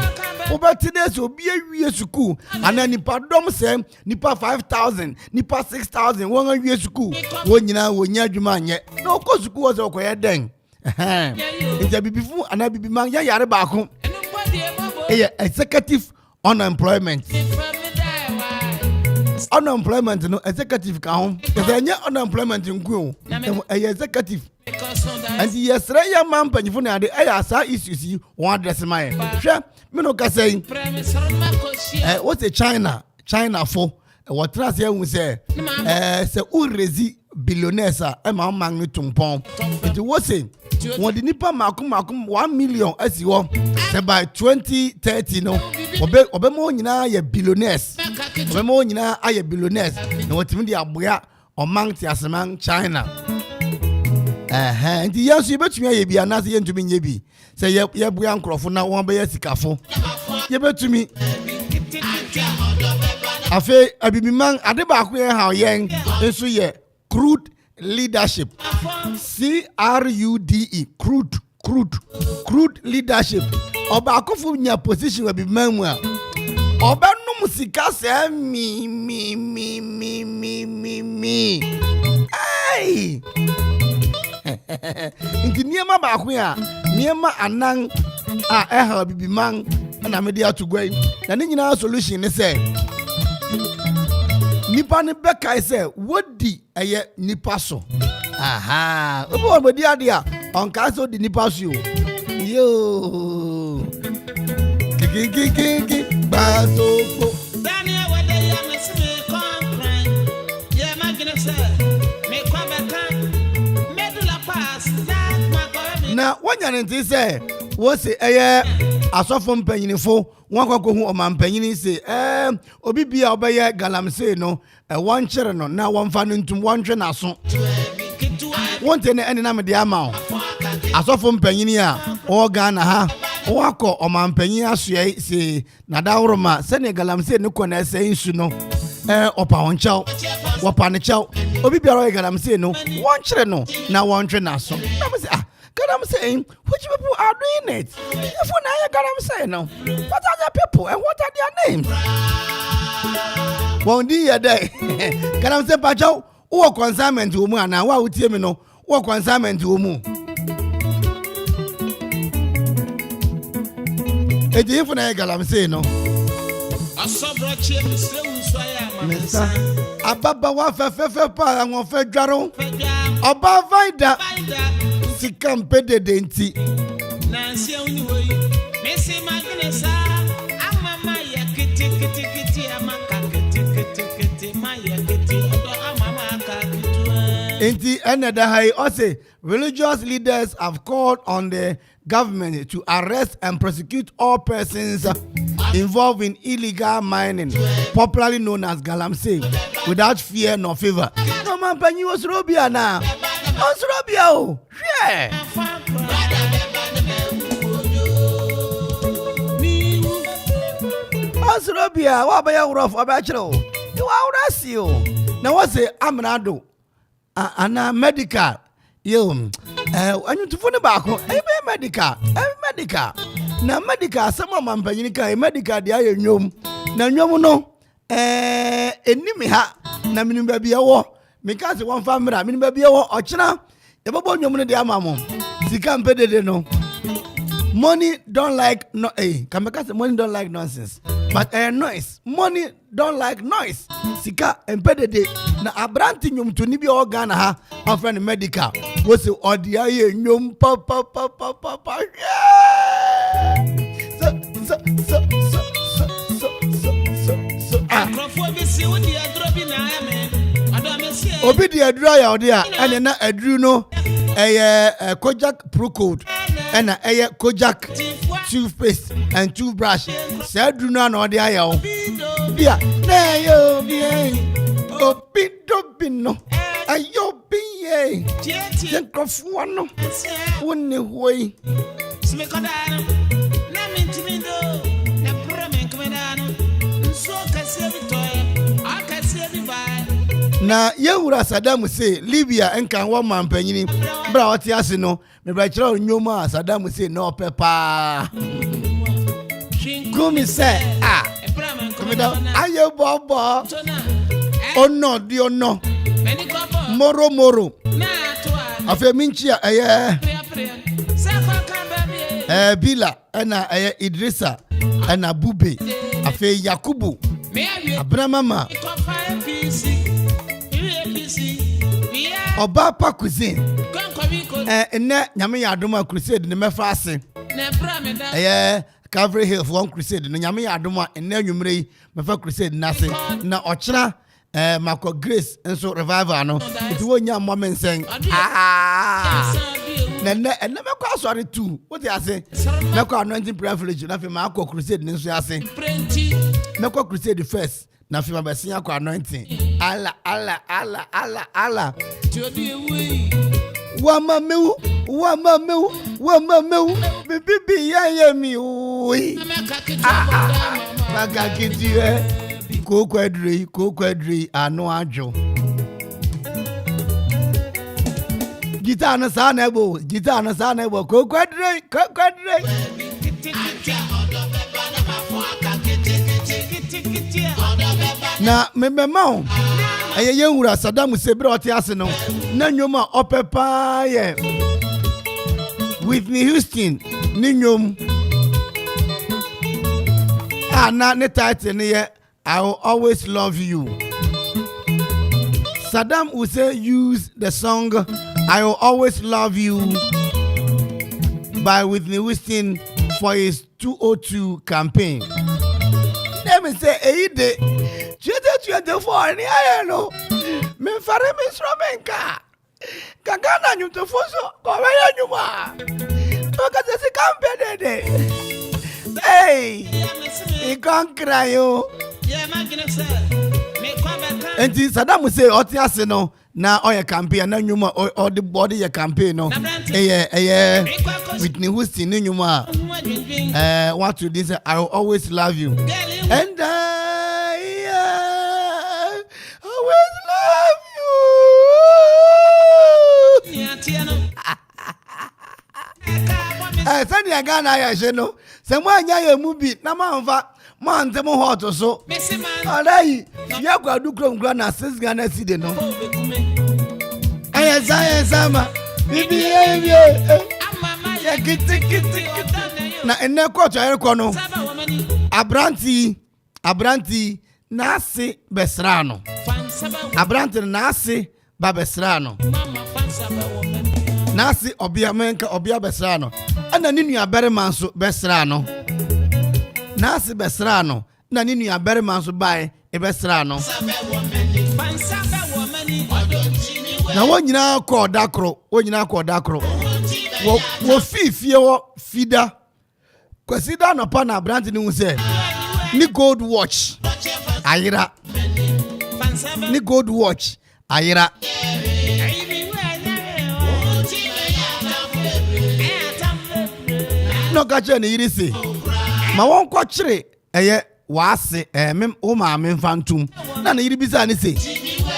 Obetines obi awie suku ana nipa dom sem nipa 5,000 nipa 6,000 won awie suku won nyina wonya adwuma anye na okọ suku wo se okoye den nja bibifu ana bibiman ya yare baako executive unemployment no executive ka ho enye unemployment nku executive and yesre ya man panyifo na ade asa issues won address my hwe me no ka say what's a China for what trust ya hu say say urezi billionaires a ma man ni tumpon it was say won di nipa makum 1 million asi wo say by 2030 no obe mo nyina ya billionaires obe mo nyina ya billionaires na wotimi di aboya oman ti aseman China nti yesu yebetumi aye bia na se yentumi nye bi se ye bua nkrofo na won be yasikafo yebetumi afi abibiman ade ba ko ye ha yen enso ye crude leadership crude leadership oba akofo nya position abibiman mu a oba num sika se mi ai inti niema ba ko ya niema anan a eha bibiman na me dia to gwai na ni nyina solution ne say nipa ne beka say wodi eye nipa so obo obodi ade a onka so di nipa so yo kiki basoko Daniel wede ya me se concrete ye magina say me kwa beka medula pass na wanya nti say wo se eye asofo mpanyinifo won kwakohu omampanyini se obi bia obeye galamsey no won kire no na won fa no ntum won hwe naso won tene ene na me de ama asofo mpanyini a o Ghana ha wakọ omampanyini asoe se nadawroma se ne galamsey ne ko na ese nsu no opa wonchao wopa ne chao obi bia ro galamsey no won kire no na won hwe naso na me se God, I'm saying, which people are doing it? If when I God, I'm saying now, what are the people and what are their names? One day, God, I'm saying, Pacho, or consignment to woman, and what would you know? Or consignment to woman. It's if when I God, I'm saying no. I saw brought you to say, Ababa wa fe pa and one fe jaro. Oba vaida. Sika mpede denti na sia uniwe mesi magnesa amama ya kiti amaka kiti maya kiti do amama ka kitu enti another high also religious leaders have called on the government to arrest and prosecute all persons involved in illegal mining, popularly known as galamsey, without fear nor favor. No man penny was Robia now. Was Robia? Oh, yeah. Was Robia? What about your rough about you? You are you. Now what's the Amrado? Ana medical. Yo, I need to phone back. Medical. Na medical sama mampanyinika medical dia ye nyom na nyom no enimi ha na minimba bia wo meka se won fa mra minimba bia wo ochina e bobo nyom no dia amamo sika mpedede no money don't like no kameka say money don't like nonsense but noise money don't like noise sika mpedede na abranti nyom to ni bia o Ghana ha ofren medical wo se odia ye nyom pa Obi di adura ya odi a ene na aduru no Kojak Pro Code ena Kojak toothpaste and toothbrush se aduru no na odi aya o bia na yo bia obi dobino ayo bia je krofo no woni hoi na yewura Saddam say Libya enkan wa mampanyini bra wati ase no me bra kira onyoma Saddam say no pepa Gumi say, aye bobo. Oh no, dio no. Moro. Afe minchia Bila ena Idrissa ena Bube afe Yakubu Abramama Oba pa cuisine ene nyame yadoma crusade ne mefa ase Calvary Hill for one crusade no nyame yadoma ene nwumre mefa crusade na ase na ochira Marco Grace enso revival no it wonya moment sen ene mekwa asori tu what you say mekwa anointing privilege na fe ma crusade ne nso ase mekwa crusade first na fe ma besin akwa anointing ala wa mameu bibi ya mi oi maga kidie ko kwadri anu ajo Guitar na sa na ebo ko kwadre na memema ayeye nwura Saddam Sebre oti ase no na nyoma opepa ye Whitney Houston ni nyom na ne title ne ye I will always love you. Saddam Hussein used the song I will always love you by Whitney Houston for his 202 campaign. Let me say, hey, day 2024, ni ayano. Me fare me stromenka. Kagana nyuto foso, kwa ya nyuma. Toka sisi campaign de. Hey, ikankra yo. Enti Saddam Hussein oti ase no na oye campaign na nyuma all the body your campaign no Whitney Houston ni nyuma what to this I will always love you and I always love you send ya Ghana ya sheno se mo anya ya movie na manfa man them hot so alai ya kwa dukro na 6 Ghana cedi no ayazama bibi ya kiti na ene koto erko no abranti nasi besrano abranti nasi babesrano nasi obia besrano ana ninu abere manso besrano nasi besrano na ninu abere manso bai ebesrano na wonyina ko dakro wo fifie wo fida kwasida no pa na brand ni unse ni gold watch ayira no gache ni yirisi ma won ko kire eye waase o ma me fantum na yiri bisa ni se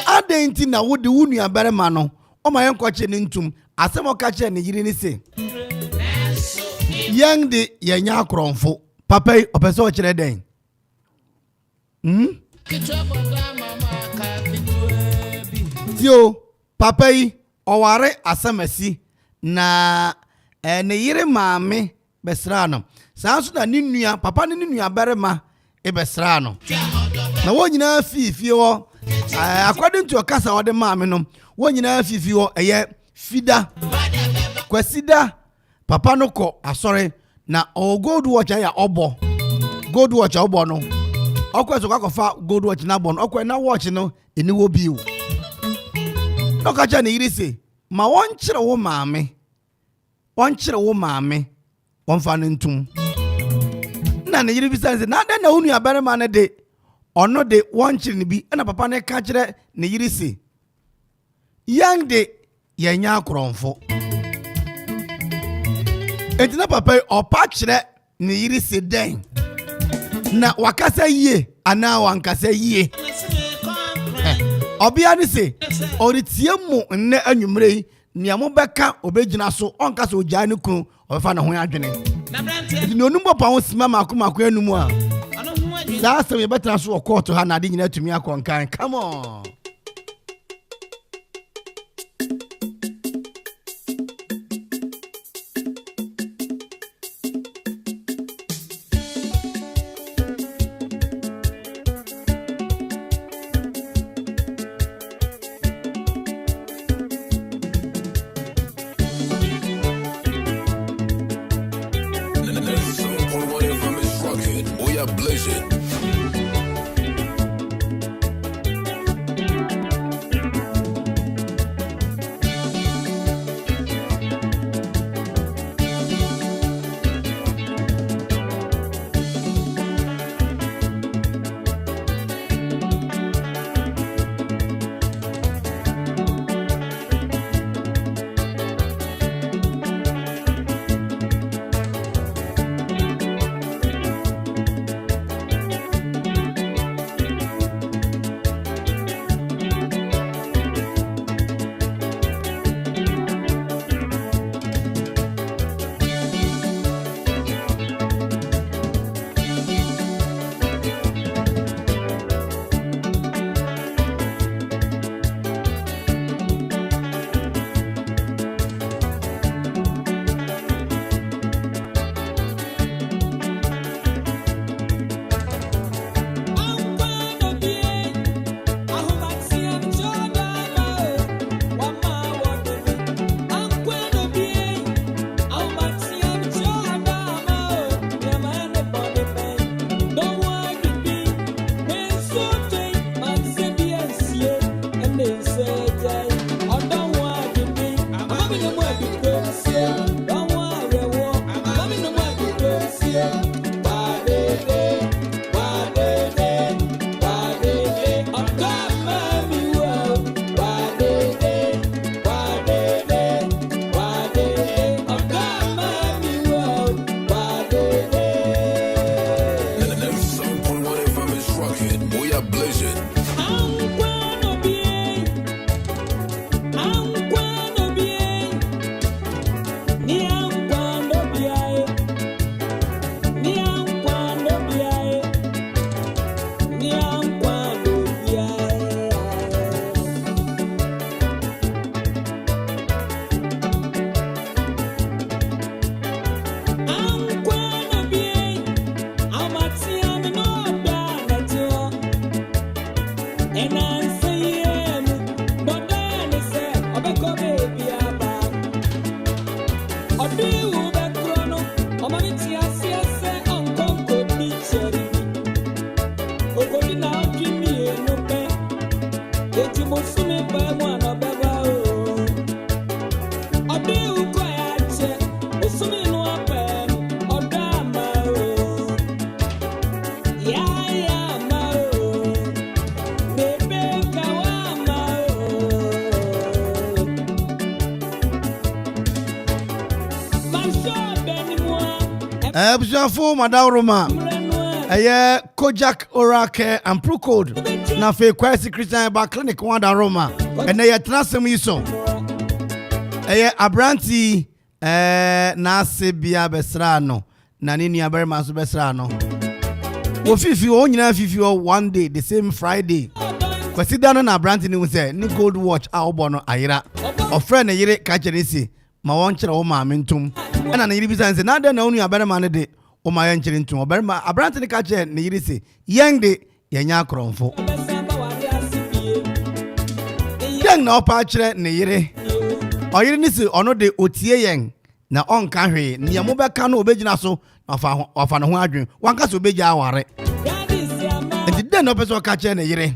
adenti na wodi wunu abere ma no o ma yenkoche ni ntum asemo kache ni yiri ni se yang de yenya akronfo papa opese o kire den tio papa yi oware asamasi na ne yiri maame besrano sanso na ni nua papa ni nua abere ma ebesrano na wonyina fifie wo according to okasa ode maame no wonyina fifie wo eye fida kwasida papa no ko asore na o gold watch ya obo no okweso kwakofa gold watch na bon okwe na watch no eni wo biu no kacha na yirisi ma wonkyere wo maame wonfa no ntum na ne yiri bisanse na den na hunu abere ma ne de ono de wonkyere ne bi na papa ne ka kire ne yirisi yang de yenya akronfo etina papa opa kire ne yirisi den na wakasa yie ana wankasa yie obia ni se oritie mu nne anwumre ni amobeka obegina so onkasa ogya ne kunu obefa na ho adwene no number pounds mama kuma enum a last time you better so court to ha na de nyina tumi akonkan. Come on. Abjafo Madam Roma. Aye Kojak Oracle and Procode. Na fe kwasi Christian ba clinic Wanda Roma. And aye transem yiso. Aye abranti na sebia besrano. Na nini aberma so besrano. Wo fifi o nyina fifi o one day the same Friday. Kwasi dano na abranti ni say ni gold watch a obo no ayira. O friend yire ka kire si ma won kire o ma mentum. Ana na yiri bisanse na de na onu aberma ne de o ma yan kire ntum oberma abranti ni ka kire ne yiri si yen de yenya akronfo. Yen na opa kire ne yire. O yiri ni si ono de otie yen na on ka hwe ne mo be ka no obegina so afa no ho adwen wanka so obegya aware. Enti de no person ka kire ne yire.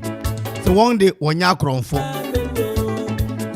So one day wonya akronfo.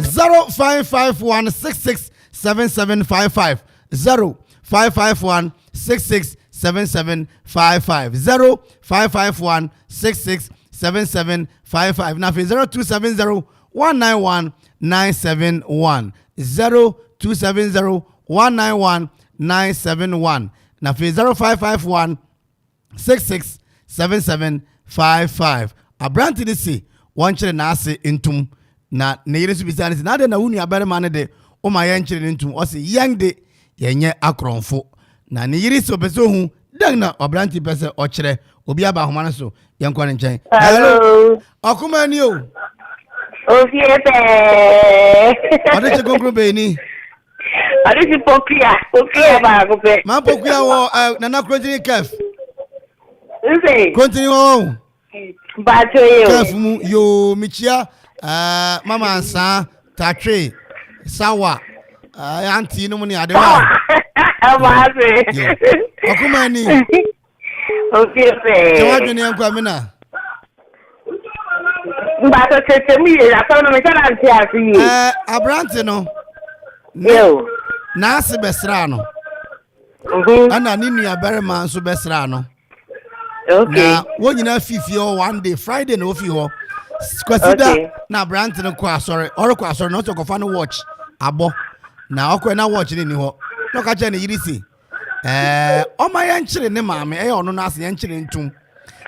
0551667755 0551667755 0551667755 na 0270191971 0270191971 na 0551667755 abranti ni si wanchere na ase intum na ne yire su bisani na de na wunu abere mane de o ma ye nkyere ntum o se yang de yenye akronfo na ne yiri so beso hu den na obranti pese o kire obi aba homa so yenkwa ne nchen. Hello. Okuma ni o. Ofiepe. Ade che konkro be ni. Ade si pokia ba ko pe. Ma pokia wo nana continue kef. Nse. Continue wo. Ba to yo. Kef mu yo michia mama ansa tatwe sawa auntie no mu ni ade wa. Amase. Okuma ni. Ofiepe. Tawadwe ni yankwa mina. Mbato tete mi ye la tono me tana nti asi. Abrante no. Yo. Na ase besra no. Ana ni nua berema nso besra no. Okay. Na wonyina fifi o one day Friday na ofi ho. Kwasida na Abrante no kwa sorry. Oro kwa sorry no to kofa no watch abo. Na okwe na watch ni ho. No ka che ne yirisi. O ma ya nchire ne maame ono na ase ya nchire ntum.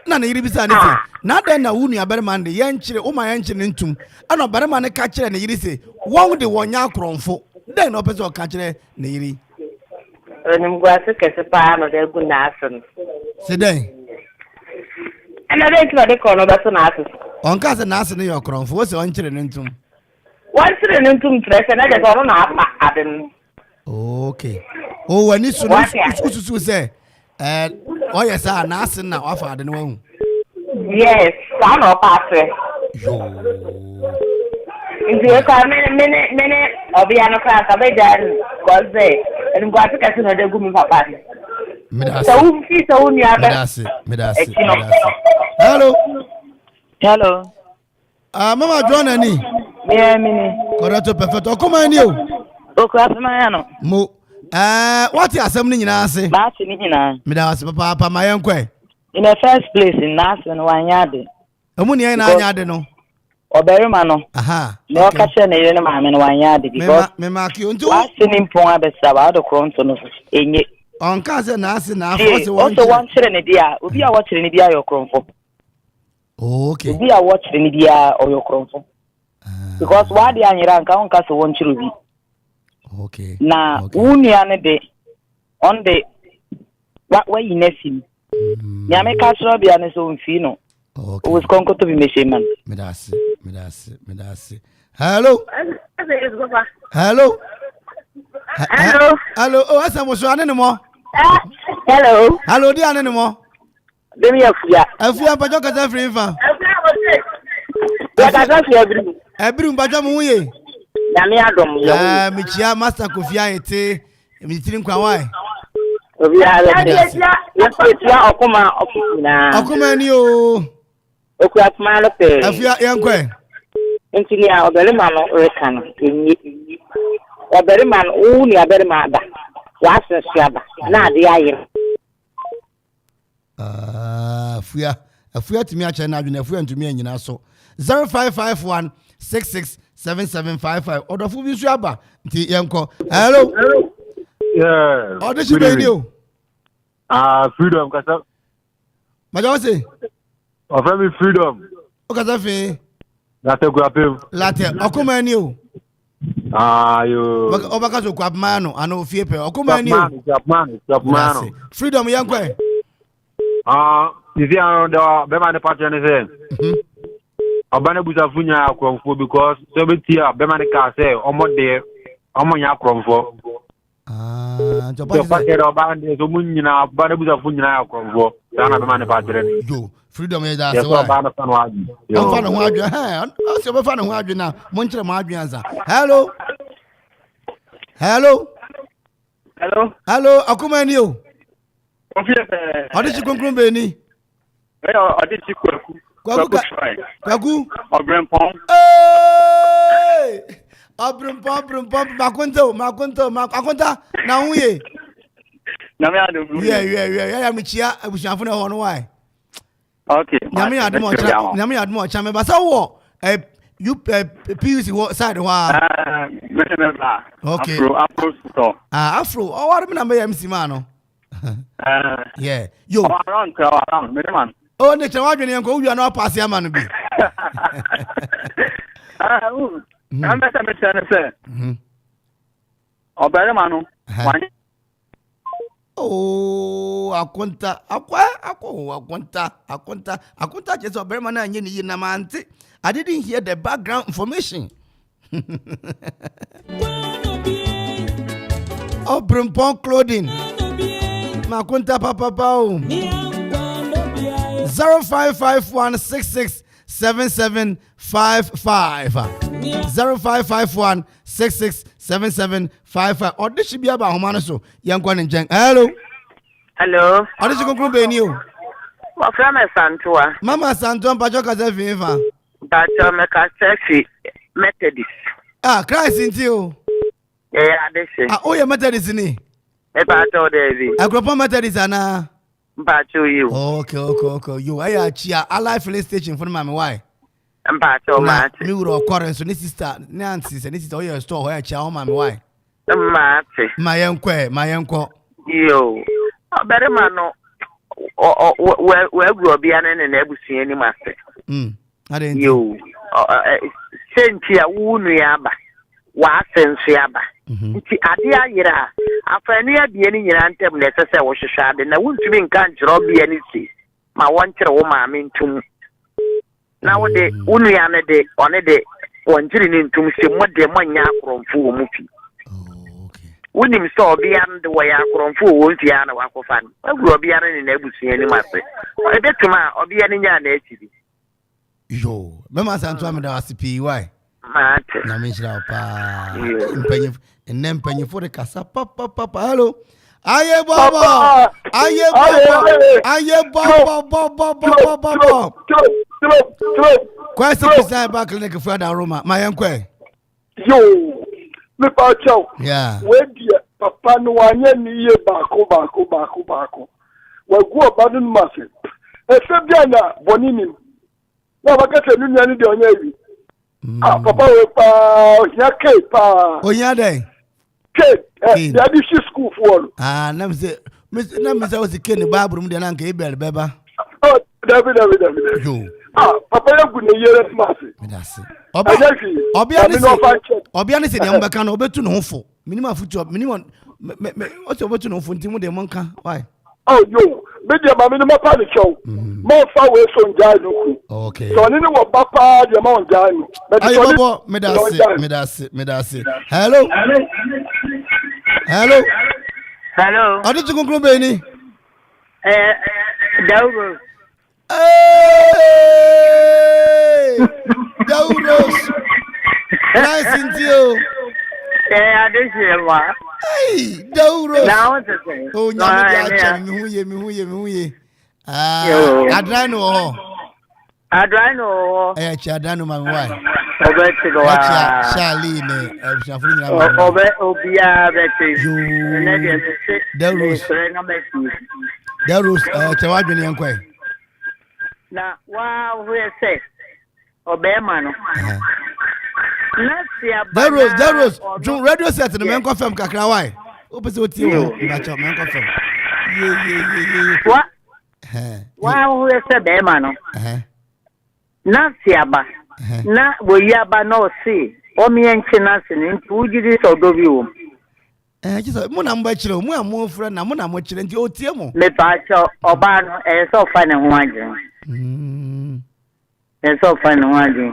Na yiri bisa ne se na den na wunu aberema de ya nchire o ma ya nchire ntum. Ana aberema ne ka kire ne yiri se won de wonya akromfo. Den no pese o ka kire ne yiri. Onim gwase kese pa no de gu na asen. Se den. Ana de twa de kono ba so na asen. On ka se na asen yo akromfo wo se on kire ne ntum. Wan kire ne ntum trese na de kono na apa aden. Okay. Oh wani su su se oh yes na asen na wafa aden wa hu. Yes, I know passe. Yo. Inti ka mene obi ano ka ka be dan goze. En gwa tika sino de gumi papa. Medasi. So uni aba. Medasi. Hello. Hello. Mama John ani. Yeah, mini. Correcto perfecto. Okuma ni o. Okuma ya no. Mo. What you asem ni nyina ase? Ba ti ni nyina. Medasi papa ma yenkwe. In the first place in Nasen wanyade. Omu ni na anyade no. Oberima no. Aha. No ka che na yire no ma me no wanyade because me mark you ntu. Wa sini mpon abesa ba do kronto no enye. On ka se na ase na afo se won. Also wan chere ne dia, obi a wo chere ne dia yo kronfo. Okay. Obi a wo chere ne dia o yo kronfo. Because wa dia anyira nka on ka se won chere obi. Okay. Na unia ne de on the wa yinesim. Nyame ka tro bia ne so mfi no. Okay. Was konko to bi mesheman. Medasi. Hello. Hello. Hello. Oh, asa mo so ane ne mo. Hello. Hello di ane ne mo. Demi afia. Afia pa jo kasa free fa. Ya kasa free ebiri. Ebiri mba jo mo ye. Nyame adom ye. Mi chia master Kofi Ayete. Mi tiri nkwa wai. Obi ala ya okuma okuna. Okuma ni o. Oku akuma lo pe. Afia yankwe. Ntini a oberima no reka no enyi. Oberima no wu ni oberima da. Wa asesiaba na ade ayire. Afia timi a che na adwena afia ntumi anyina so. 0551 667755 odofo bi su aba nti yenko. Hello. Yeah. Oh, this is radio. Freedom, kasa. Maja say. Of every freedom. O kasa fe. Latte guapem. Latte. Okuma ni o. Yo. O baka so kwapma no ana ofie pe. Okuma ni o. Kwapma. Freedom yankwe. You see on the Bema ne party ne say. Obana busa funya akromfo because so betia Bema ne ka say omo de omo nya akromfo. So pakere obande so munyina obana busa funya akromfo. Dana Bema ne party ne. Yo, freedom e da so obana fan waji. Yo. Fan ho adwe. O se be fan ho adwe na mo nkire mo adwe anza. Hello. Hello, akuma ni o. Odi chi konkron be ni. Odi chi Kwaku. Obrempon. Hey! Obrempon. Makonta na huye. Na me adu. Yeah. Ya michia abushafo na ho no why. Okay. Nyame admo cha me basa wo you PUC wo side wa. Okay. Afro store. Afro. O wa me na me MC man no. Yeah. Yo. Around, man. Oh, ne chawa dwene yanko wu na pass ya man bi. I'm say. Obere man no. Oh, akonta just a bear man and you namante. I didn't hear the background information. Oh, Brimpon clothing. Makunta papa pao. 0551667755. 0551667755. Or this should be about Homana so young one and Jang. Hello. Hello. How did you conclude being you? My friend Santua. Mama Santon Pajoka Zeviva. But Mekasefi Methodist. Ah, Christ in you. Yeah, this is. Oh, your Methodist in it. About all day. I grew up Methodist Anna. But you. Okay. You are chia alive filling station for my why. But oh, my. Me would occur so this sister Nancy and this is all your store where chia my why. My uncle. Yo. Better man no. Where grew up and never see any master. I didn't. You. Sentia Wuniaba. Wasensiaba. Adia yira. Afania bieni yirantem necessary was shade. Na wunti bin kan jro bieni si. Ma wanchire wo ma mintum. Na wo de unuane de one de wanjiri ni ntum se modde manya akromfu wo mufi. Unim so obia de wo ya akromfu wo ntia na wakofa no. Agro obia ne na abusuan ni mase. E betuma obia ni nya na akiri. Yo, mama santo am da wasipi why? Mate. Na menshira pa. Mpenyi for the casa papa. Hello. Aye baba. Question design back clinic for that Roma. My uncle. Yo. Me pa chow. Yeah. We dia papa no anye ni ye bako. We go abandon mase. E se bia na bonini. Na bakase nu nya ni de onye wi. Ah, papa we pa ya ke pa. Onya dey. Ke, ya di school for. Ah, na me say was the ken Bible mu de na nka ebel beba. Oh, David. Yo. Ah, papa ya gu ne yere mase. Me da se. Obia ni se de mbeka na obetu no hofo. Minimum future, minimum me what obetu no hofo ntimu de monka. Why? Oh, yo. Media mami no mapa ni show. Mo fa we so njai no ku. Okay. So ni wo papa de ma njai no. Ayo bobo, me da se. Hello. Adi tu conclude be ni? Dauro. Dauros. Nice into. I did hear what. Hey, Dauros. Now what's it say? Oh, nyame mi huye. Ah, Adrano. Eh, Chadano my wife. Obeti go. Charlene, Shafrina. Obia beti. Dauros, Chawadini Yankwe. Na wow, who say? Obema no. Dauros, John radio set the man confirm kakrawai. Opposite what you man confirm. What? Wow, who say Bema no? Na siaba. Na boyaba no see. Omi enchina sin ujidi so dobiwo. Just mo na mba chiro, mo amon friend na mo na mo chire nti otie mo. Me pa cho oba no so fa ne ho agye. So fa ne ho agye.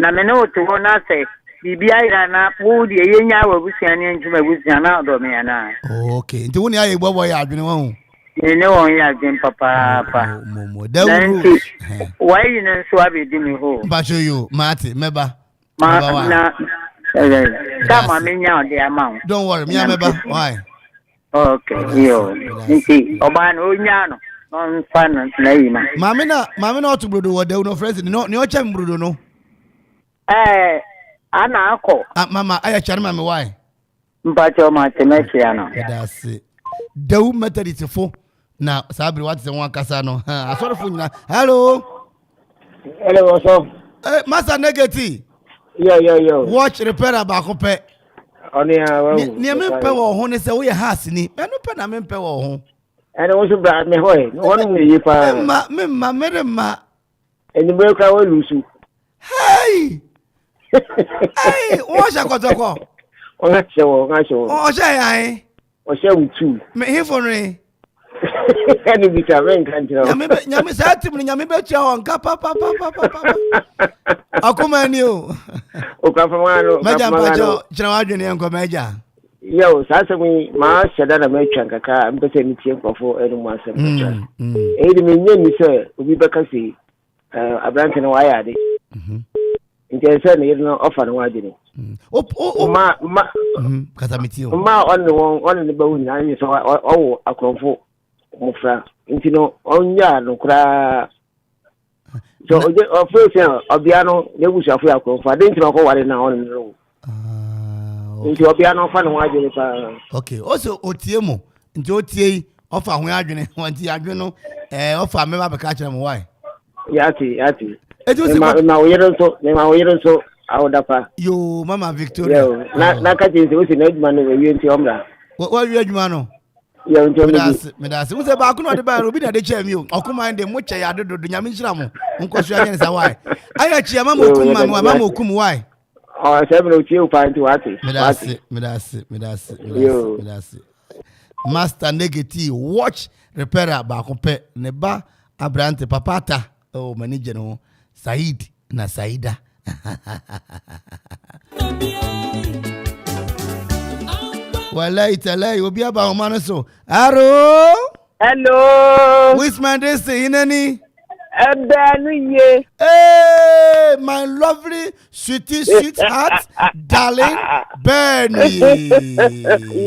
Na me no to na say bibia ira na wo de yenya wa busia ne njuma busia na do me na. Okay, nti woni aye bobo ya adwene wa hu. Ne won ya adwen papa. Mo Dauros. Why you no so abedi me ho. Ba show you, Mate, meba. Na Come on, don't worry, me ameba. Why? Okay, yo. Nti oba no nya no on fan na yima. Mami na otu brodo wo de no friends no ne o chem brodo no. Ana akọ. Mama aya chare mami why? Mpacho ma temechia no. That's it. Dew Methodist fo na sabri what say one kasa no. Asori fo nyina. Hello. Hello, what's up? Master Negati. Yo. Watch repair ba ko pe. Oni a ni me pe wo ho ne se wo ye house ni. Me no pe na me pe wo ho. Ene wo so bra me hoy. Wonu me yi pa. Ma. Eni be ka wo lusu. Hey, wo sha kotoko. O ga se wo. O sha yan. o share with you me here for me any vitamin country nyame sa tim ni nyame be chia on ka pa akoma ni o ka fa mano meja pacho chira wadwene enko meja yo sasa mi ma shada na metwa nkaka mpese mi tie nkofo enu mu asem metwa di me nye ni se obi beka si abrante no wa ya de nke se ne yiri no offer no wadwene ma kata mitio ma on ne bawu na ni so o akrofo mufra ntino onya no kura so oje ofese obia no ne bushafo akrofo ade ntino ko ware na on no nti obia no fa no adwene pa okay also otie mo nti otie ofa ho adwene wanti adwene no ofa me ba beka kire mo why yati ma oyero so awodapa yo mama Victoria na ka tinse o si na adwuma no wi nti omra wa wi adwuma no yo nti me das wo se ba ko no de ba obi na de che mi o okuma de mo che ya dodo nyame nhira mo nkoso ya nsa why aya chi mama okum mama okum why seven o tie o pa nti wati me das master negative watch repairer ba ko pe ne ba abrante papata o manager no Said na Saida wallahi talai obi aba o man so hello which man this inani Ebenu hey my lovely sweetheart darling Bernie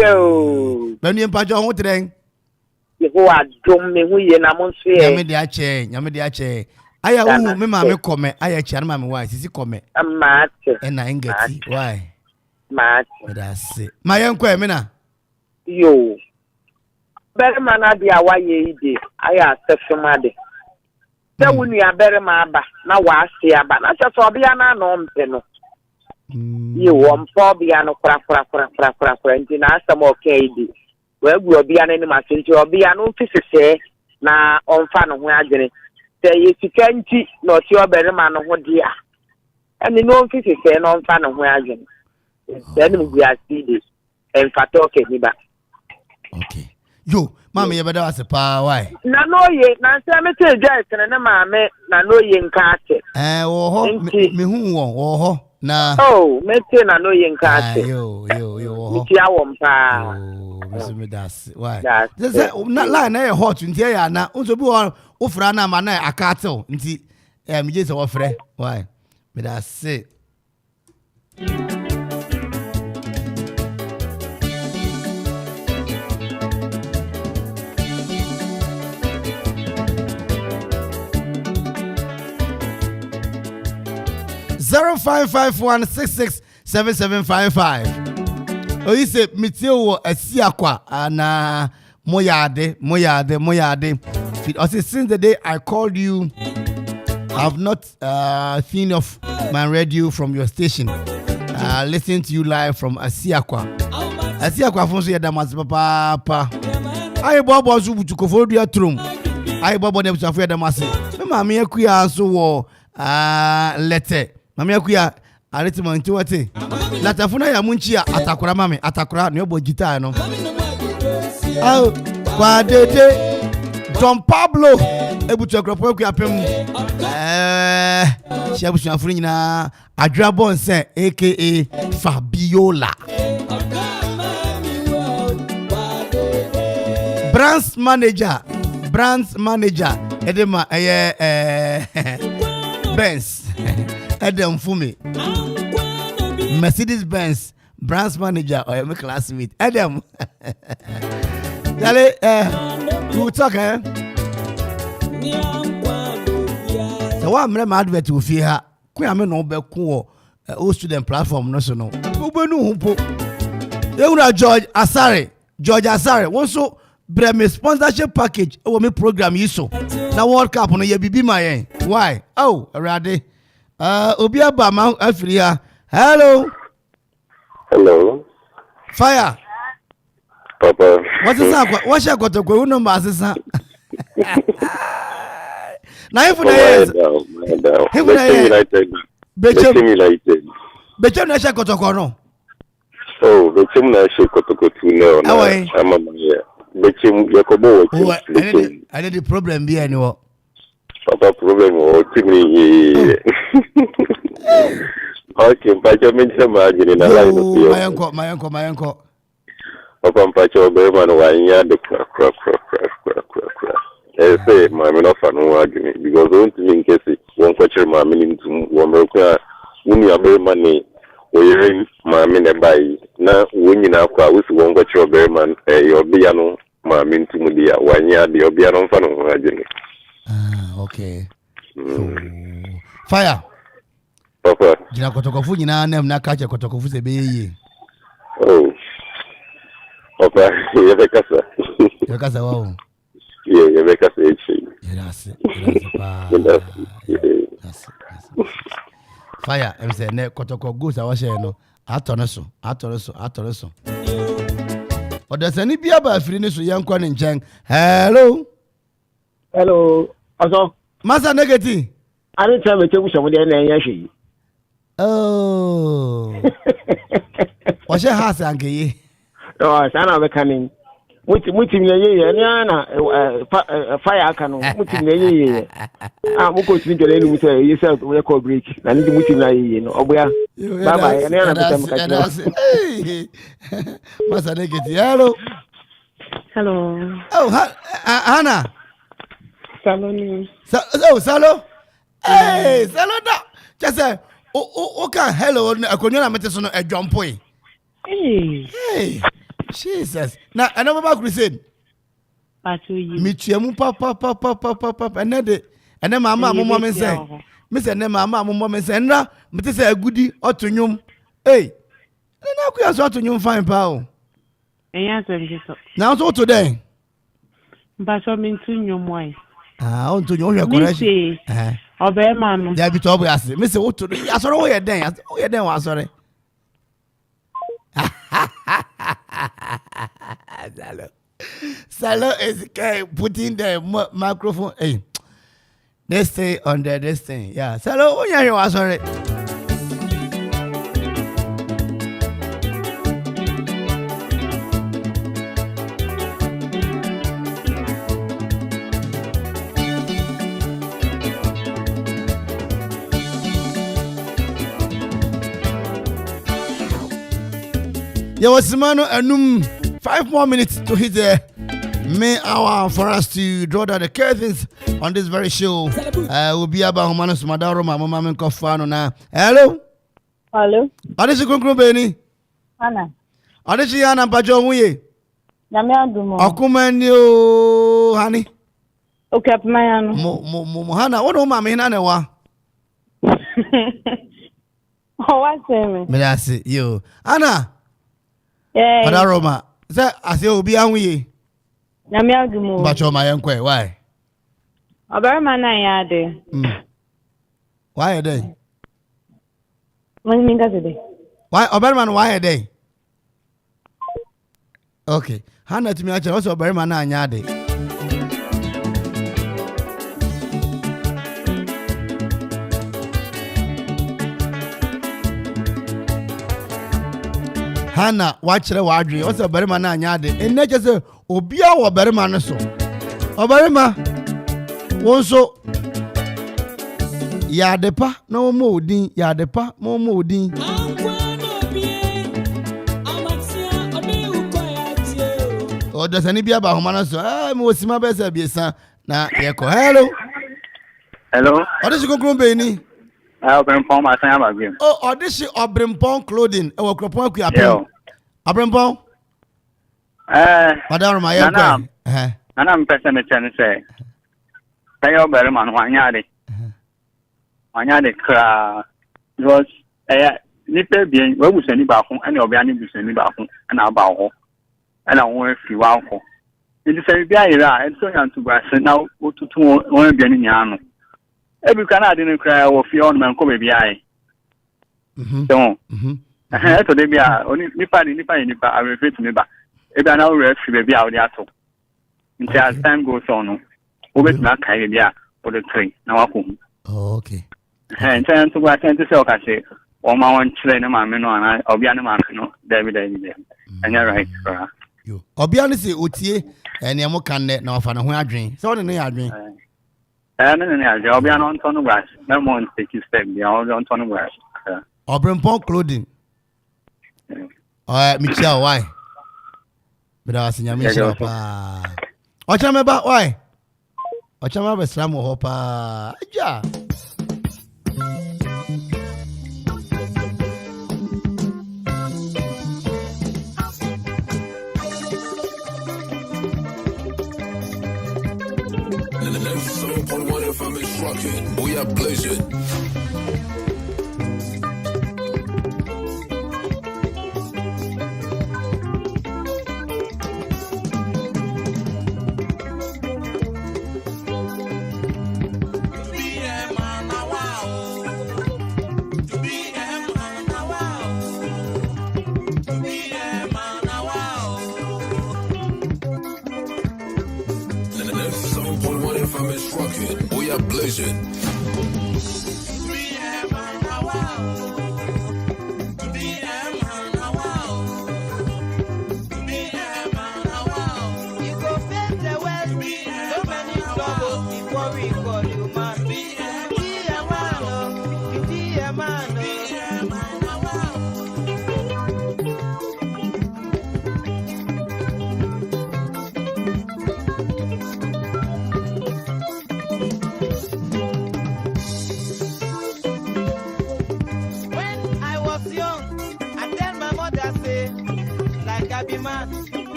yo Bernie mpajo ho tren ho adom me hu ye na mo nso ye nyame de ache aya wu me ma me kome aya chia na ma me why sisi kome amate e na ngati why mate that's it my enko me na yo bere mana dia wa ye ide aya sefumade se wunu ya bere ma aba na wa ase aba na se so bia na no mpe no ye wo mpo bia no kra nti na asam okay di wa gu obia na ni ma se nti obia no fisese na onfa no ho adwene se ye sika nti na oti obere ma no ho dia eni no fisese na onfa no ho adwene se ni mu bia ase enfa toke ni ba okay yo mama ye beda wase pa why na no ye na se me te dwa sene na maame na no ye nka ate wo ho me hu wo ho na me te na no ye nka ate yo wo ho ti awo mpa me das why ze na line na ye hot nti ya na unso bi wo fra na ma na akate nti me je se wo frɛ why me das say 0551667755. Oh, you say Mitio Asiakwa na Moyade. I say since the day I called you, I've not seen of my radio from your station. Listening to you live from Asiakwa. Asiakwa fonso ya damas papa. Ayi bobo zu butuko fo dua trum. Ayi bobo dem safo ya damas. Me mama yakuya so wo lete. Mama yakuya aritimo nti wate. Latafuna ya munchia atakura mame atakura ne obo guitar no. Aw kwa dede Don Pablo ebutu akropo ku apem shabu shafuru nyina adwa bonse A.K.A. Fabiola branch manager edema Benz Edem Fumi Mercedes Benz branch manager or my classmate Edem Dale you talk so what am I advert to fear kwa me no be ko o student platform no so no ubenu humpo ewura George Asare won so bre me sponsorship package o me program yi so na World Cup no ye bibi ma yen why oh arade obi aba ma afiri ha hello fire papa what is that what shall go to go number asesa na if na yes Bechem na sha kotoko no Oh, the chim na she kotokotu no na ama me. The chim yakobo wo. I did the problem be any Papa problem o timi. Okay, mpacho mention margin na line no. My uncle. Papa mpacho be man wa nya de kra. Say my me no fa no margin because don't think case one question my meaning to one rekwa uni abe man we ma me ne bai na wonyi na kwa wusi one question be man your bia no ma me ntum dia wanya de obia no fa no margin. Okay. Fire. Papa. Jina kotokofu nyina nem na kache kotokofu se beye. Oh. Papa, yebekasa. Yebekasa wao. Yeah, yebekasa echi. Yes. Fire, em say ne kotoko goes awashe no. Atoneso. Odesani bia ba afiri ne so yankwa ne nchen. Hello. Also, Masa negati. I didn't tell me to show me the Oh. What's your house, Anki? Oh, Sana becoming. Mutim ye na fire canoe. Mutim ye. I'm going to get any with yourself. We call break. I need to mutim ye. Obuya. Bye bye. And Masa negati. Hello. Oh, Hannah. Salo. Hey, Salo da. Just say, okay, hello, akonya mete so no adwampo yi. Hey. Jesus. Na another back crusade. Michiemu papa. Ene mama amomma me say. Me say ne mama amomma me say nra mete say agudi otonwom. Hey. Na akuya so otonwom fine pa o. Eya so bi so. Na so to den. Ba so me ntunwom wai. On to your correction. Obey man. There be trouble as me say what to asore wo ye den wa sorry. Salo is putting the microphone. Hey. Let's stay on this thing. Yeah. Salo wo ya wa sorry. There was Simano Anum 5 more minutes to hit the main hour for us to draw down the curtains on this very show. We'll be about Humanus Madaro, my mama and Kofano now. Hello. Adisi Kunkru Beni. Anna. Adisi Anna Pajo Muye. Namiadumo. Okoman yo honey. Okay, Mayano. Hana, what do mammy Nanewa? Oh, what's me? May I see you? Anna. Yeah. Padaroma. Say, I say, Obi Anwi. Namiadumo. But you're my uncle. Why? Oberman, why are they? When me today. Why, Oberman, why are they? Okay. Hannah to me, I also Oberman and Yade. Hannah, watch the wadri. Also, Oberman and Yade. And not just a Obia or Oberman so. Oberman. Wonso yadepa no modin yadepa mo modin o da sani bia ba homa so mo sima be se biesa na ye ko hello o de sikokron be ni Obrempon ma san abagwe o de si Obrempon clothing e wo kropon akua pe Obrempon madam ma ye ko nana mpese me chane se Tayo Berman, Wanyadi. Wanyadi, because Nipper being where we send about home and your banning to send about home and about home. And I want a few alcohol. It is a Biara and so young to brass and now go to 1 billion yano. Every Canadian cry or fear on man come be I. So, I had to be only Nipa, I refer to me back. If I now rest, she will be out there. Until as time goes on. Obet na kai bia for the tree na wako. Oh, okay. And then to go attend to say o ma wan chire na ma me no ana obia na ma no David. And you're right. Obiani say Utie and Yamo Kande no fan who I drink. So no I drink. And then I'll be on Tony West. No one take you step beyond on Tony West. Obrempon clothing. Michelle, why? But I was in your mission. Watch me about why? Watch me about Slam Hopa. Ja. We are blazing. We are blazing.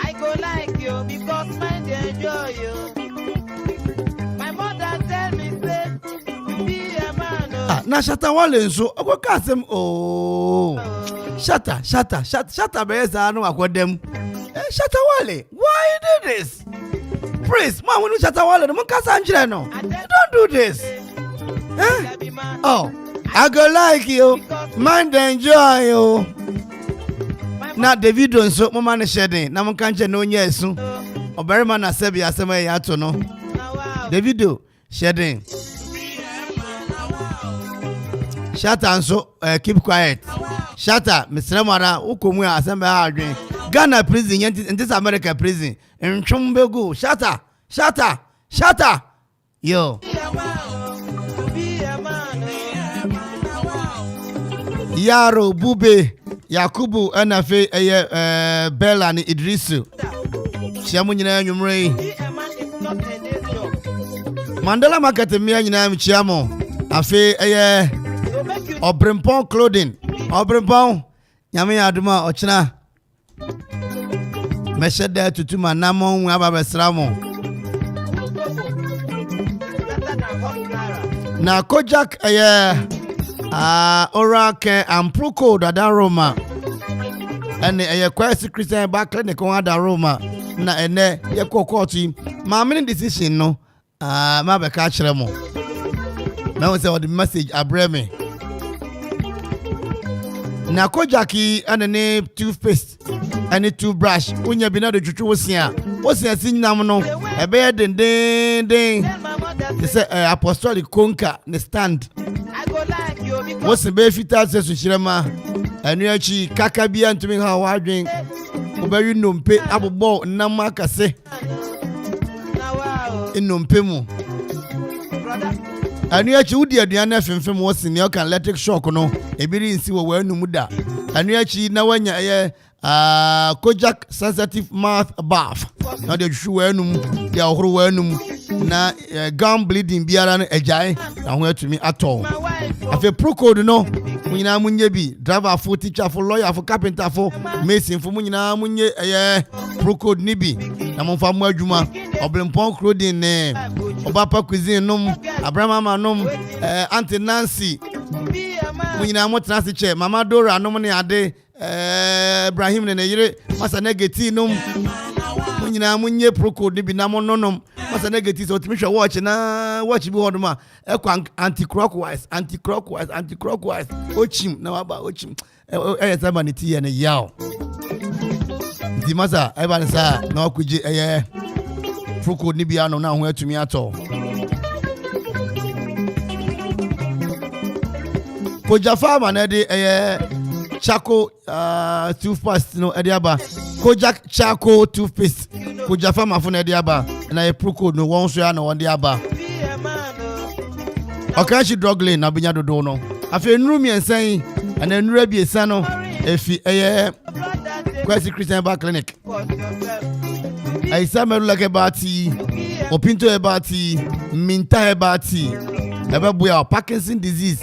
I go like you because mine dey enjoy you. My mother tell me say be a man. Na Shatta Wale so I go cast him. Oh, Shatta be say no akodem. Shatta Wale, why you do this? Praise, man, when you Shatta Wale, no cast Angela no. You don't do this. Oh, I go like you, mind enjoy you. Na David nso mama ne shedding na monka nche no nya esu oberima na sebi asema ya ato no Davido shedding Shatta nso keep quiet Shatta Mr. Mara ukomu asema ha adwen Ghana prison in this America prison ntwom begu Shatta yo Yaro Bube Yakubu Enafe Bella ni Idrisu Chiamu nyina nyumre Mandela market me nyina chiamu afe Obrempon clothing Obrempon nyame aduma ochina meshede tutuma namo nwa babesramo na Kojak Oracle and Procode at Roma and a quest Christian back clinic on at Roma na ene ye kokoti ma many decision no ma be catch them now say the message abreme na Kojaki and the toothpaste and the toothbrush unya bi na de twetwe wosia sinyam no e be den they say apostolic conquer the stand what's the benefit as a shirama and you actually kakabia and to me how I drink very numpe abo namaka say in numpemu and you actually would the Diana film was in your electric shock no a bit in see where no muda and you actually now when you Kojak sensitive mouth bath now the shoe wenum the whole wenum na gum bleeding biara ejai and where to me at all afi Procode no munyina munye bi driver for teacher for lawyer for carpenter for mason for munyina munye Procode ni bi na monfa mu adwuma Obrempon clothing ne Obapa cuisine nom Abraham nom Auntie Nancy munyina mo transit chair Mama Dora nom ne ade Ibrahim ne yire masa negati nom munyina munye Procode ni bi na mo nonom masa negati so timi hwe watch na watch bi hodoma anti-clockwise ochim na waba ochim saba ni tie ne yaw di masa eba nsa na okuje Procode ni bia no na ho atumi ato Koja farmer na de Charcoal toothpaste no ediaba. Kojak charcoal toothpaste. Kojafa mafuna ediaba. Na ye Proco no one so na one diaba. Okay, she drug lane na binya dodo no. Afi enuru mi ensan and enuru bi esan no efi Kwesi Christian Bar Clinic. Aisa meru like ebati, opinto ebati, minta ebati. Ebe buya Parkinson disease.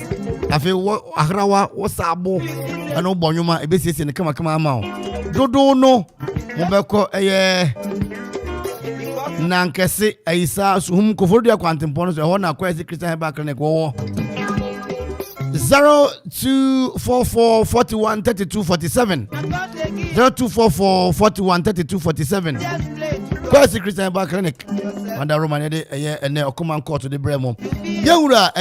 Afi ahrawa wasabo ano bonyuma ebe siesie ne kama ama. Dodo no mobeko nankese aisa hum kofodia kwantempo no so ho na Kwesi Christian Bar Clinic wo 0244413247 0244413247 Kwesi Christian Bar Clinic under Roman ene Okoman court to the Bremo Yewura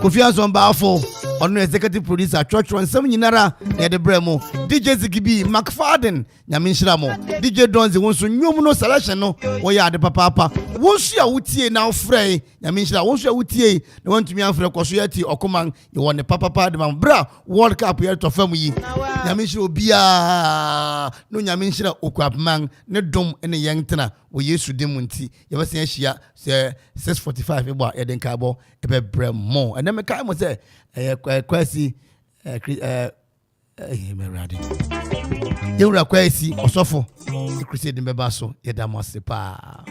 Kofi Anson Baafo ono executive producer church run some nyinara near the Bremo DJ Zigibi McFadden Nyaminshira mo DJ Donzi wonso nyom no selection no wo ya de papa wonso ya wutie na ofrey Nyaminshira wonso ya wutie na wantumi afre kwaso ya ti Okoman ye won papa de bra World Cup ye to fam yi Nyaminshira obia no Nyaminshira okwapman ne dom ene yentena wo Yesu demunti ye bese ahia 6:45 ebo ye den kabo ebe Bremo and me kai mo say Kwesi meradi Yewura Kwesi osofo crusade mbeba so yedamose pa